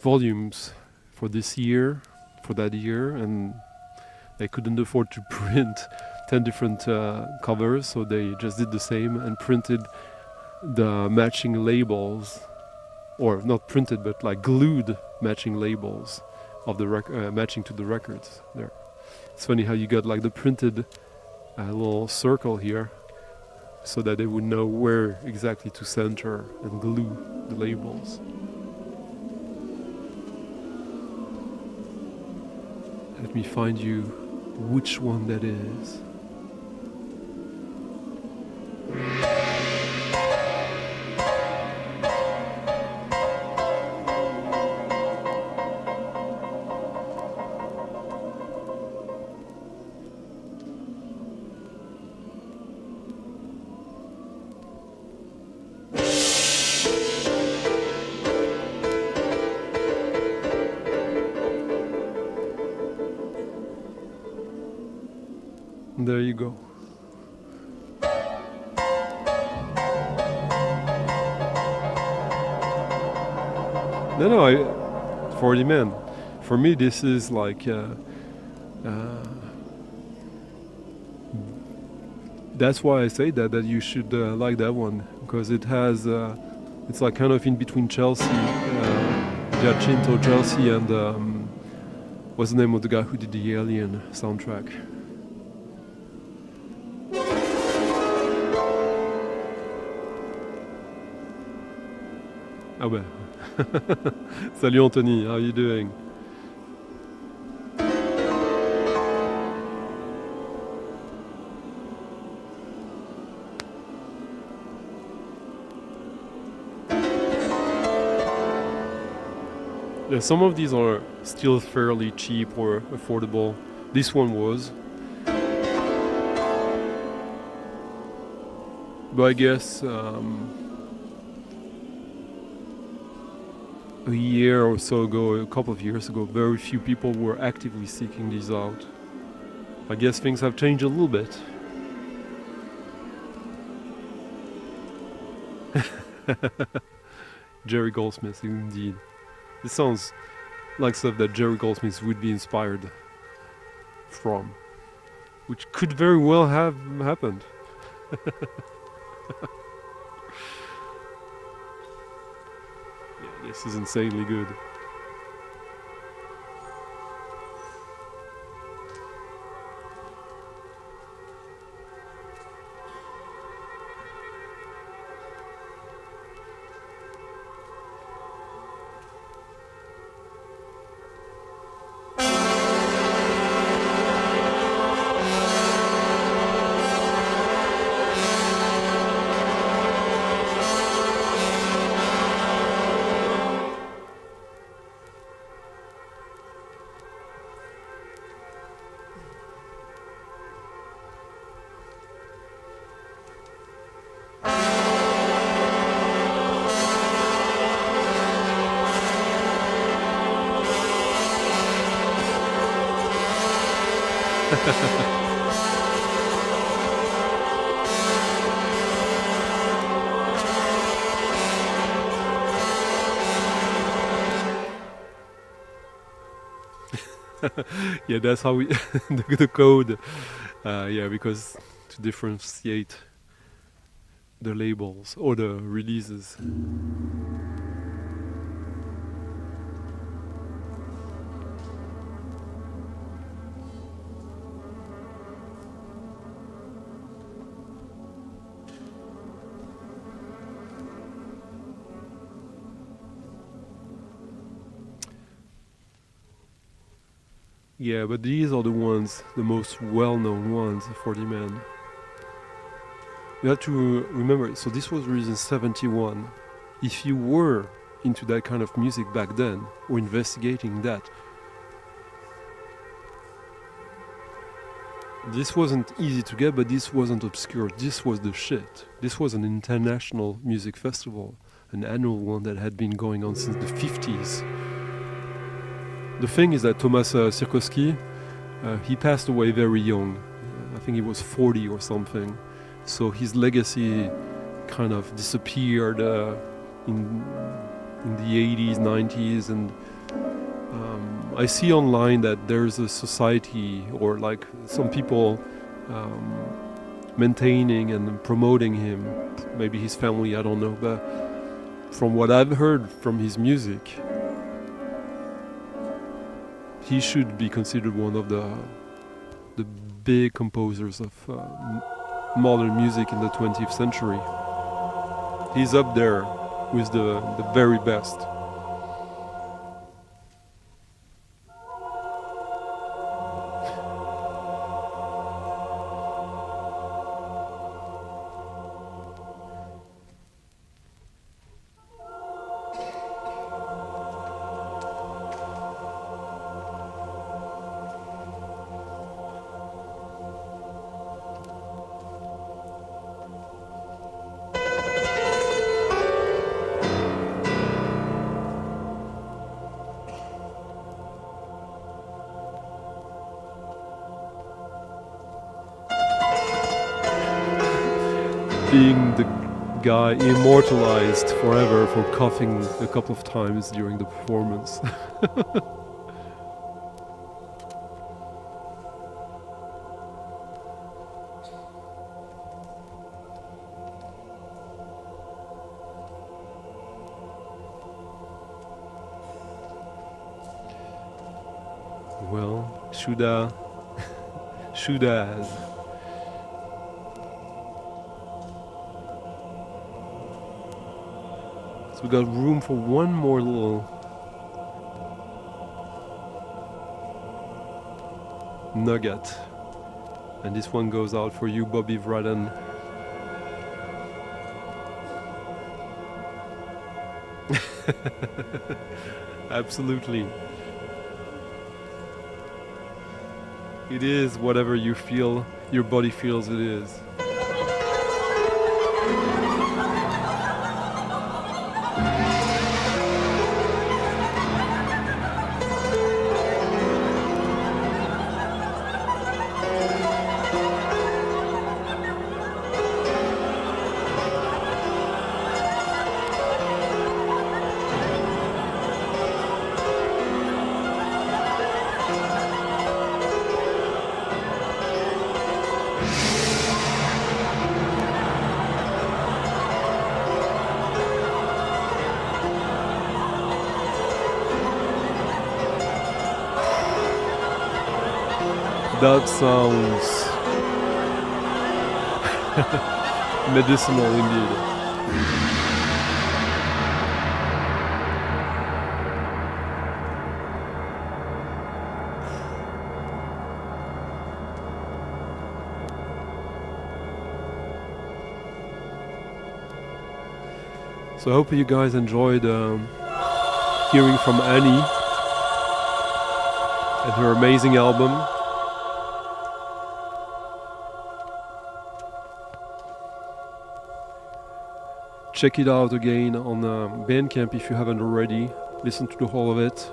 volumes for this year, for that year, and they couldn't afford to print 10 different covers, so they just did the same and printed the matching labels, or not printed but like glued matching labels of the matching to the records there. It's funny how you got like the printed little circle here so that they would know where exactly to center and glue the labels. Let me find you which one that is. There you go. No, for the man. For me, this is like that's why I say that you should like that one, because it has it's like kind of in between Chelsea, Giacinto Chelsea, and what's the name of the guy who did the Alien soundtrack? Ah ouais. Salut Anthony, how are you doing? Yeah, some of these are still fairly cheap or affordable. This one was. But I guess a year or so ago, a couple of years ago, very few people were actively seeking these out. I guess things have changed a little bit. Jerry Goldsmith, indeed. This sounds like stuff that Jerry Goldsmith would be inspired from, which could very well have happened. Yeah, this is insanely good. Yeah, that's how we the code. Yeah, because to differentiate the labels or the releases. Yeah, but these are the ones, the most well-known ones, the 40 Men. You have to remember, so this was released in 71. If you were into that kind of music back then, or investigating that, this wasn't easy to get, but this wasn't obscure. This was the shit. This was an international music festival, an annual one that had been going on since the 50s. The thing is that Thomas Sirkowski, he passed away very young. I think he was 40 or something. So his legacy kind of disappeared in the 80s, 90s, and I see online that there's a society or like some people maintaining and promoting him, maybe his family, I don't know, but from what I've heard from his music, he should be considered one of the big composers of modern music in the 20th century. He's up there with the very best. Being the guy immortalized forever for coughing a couple of times during the performance. Well, shoulda has. We got room for one more little nugget, and this one goes out for you, Bobby Werren. Absolutely. It is whatever you feel, your body feels it is. That sounds medicinal indeed. So I hope you guys enjoyed hearing from Annie and her amazing album. Check it out again on Bandcamp if you haven't already. Listen to the whole of it.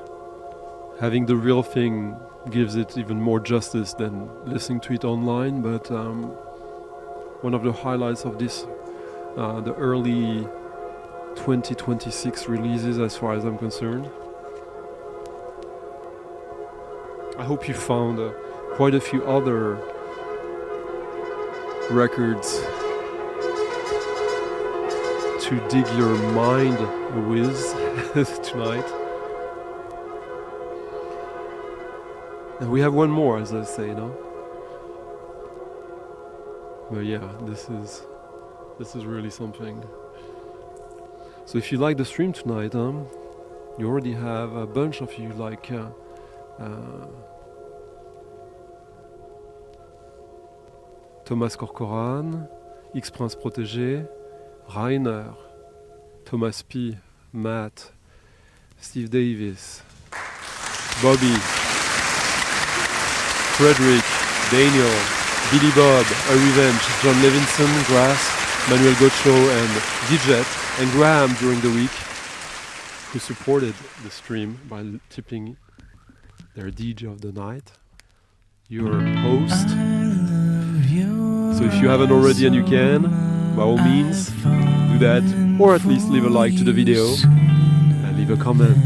Having the real thing gives it even more justice than listening to it online, but one of the highlights of this, the early 2026 releases as far as I'm concerned. I hope you found quite a few other records to dig your mind with tonight. And we have one more, as I say, no? But yeah, this is really something. So if you like the stream tonight, you already have a bunch of you like Thomas Corcoran, X Prince Protégé, Rainer, Thomas P, Matt, Steve Davis, Bobby, Frederick, Daniel, Billy Bob, A Revenge, John Levinson, Grass, Manuel Gocho, and Dijet, and Graham during the week, who supported the stream by tipping their DJ of the night, your host. So if you haven't already and you can, by all means, do that, or at least leave a like to the video and leave a comment.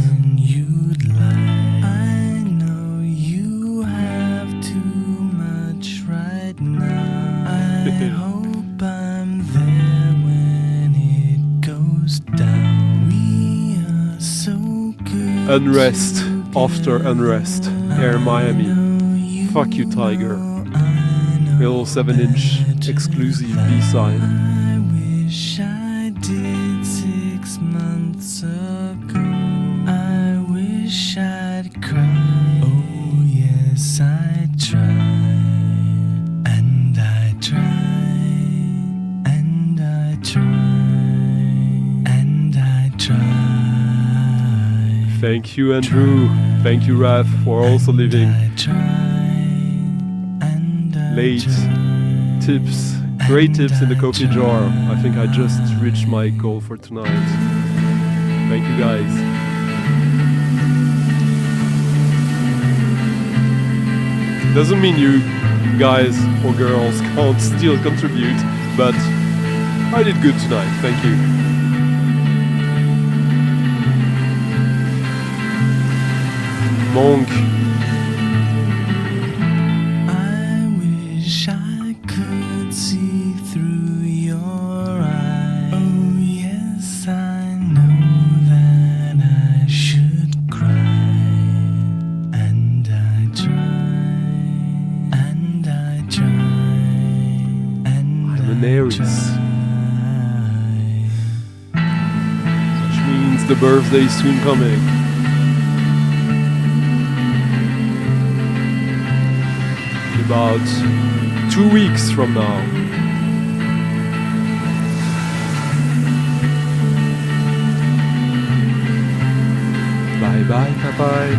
Unrest after unrest. Air Miami. Fuck you, Tiger. Little 7-inch exclusive B-side. I wish I did 6 months ago. I wish I'd cry. Oh yes, I try. And I try. And I try. And I try. Thank you, Andrew. Thank you, Raph, for also leaving late tips, great tips in the coffee jar. I think I just reached my goal for tonight. Thank you, guys. Doesn't mean you guys or girls can't still contribute, but I did good tonight. Thank you. Monk. I wish I could see through your eyes. Oh yes, I know that I should cry. And I try. And I try. And I'm an Aries, which means the birthday is soon coming. About 2 weeks from now. Bye bye, bye bye.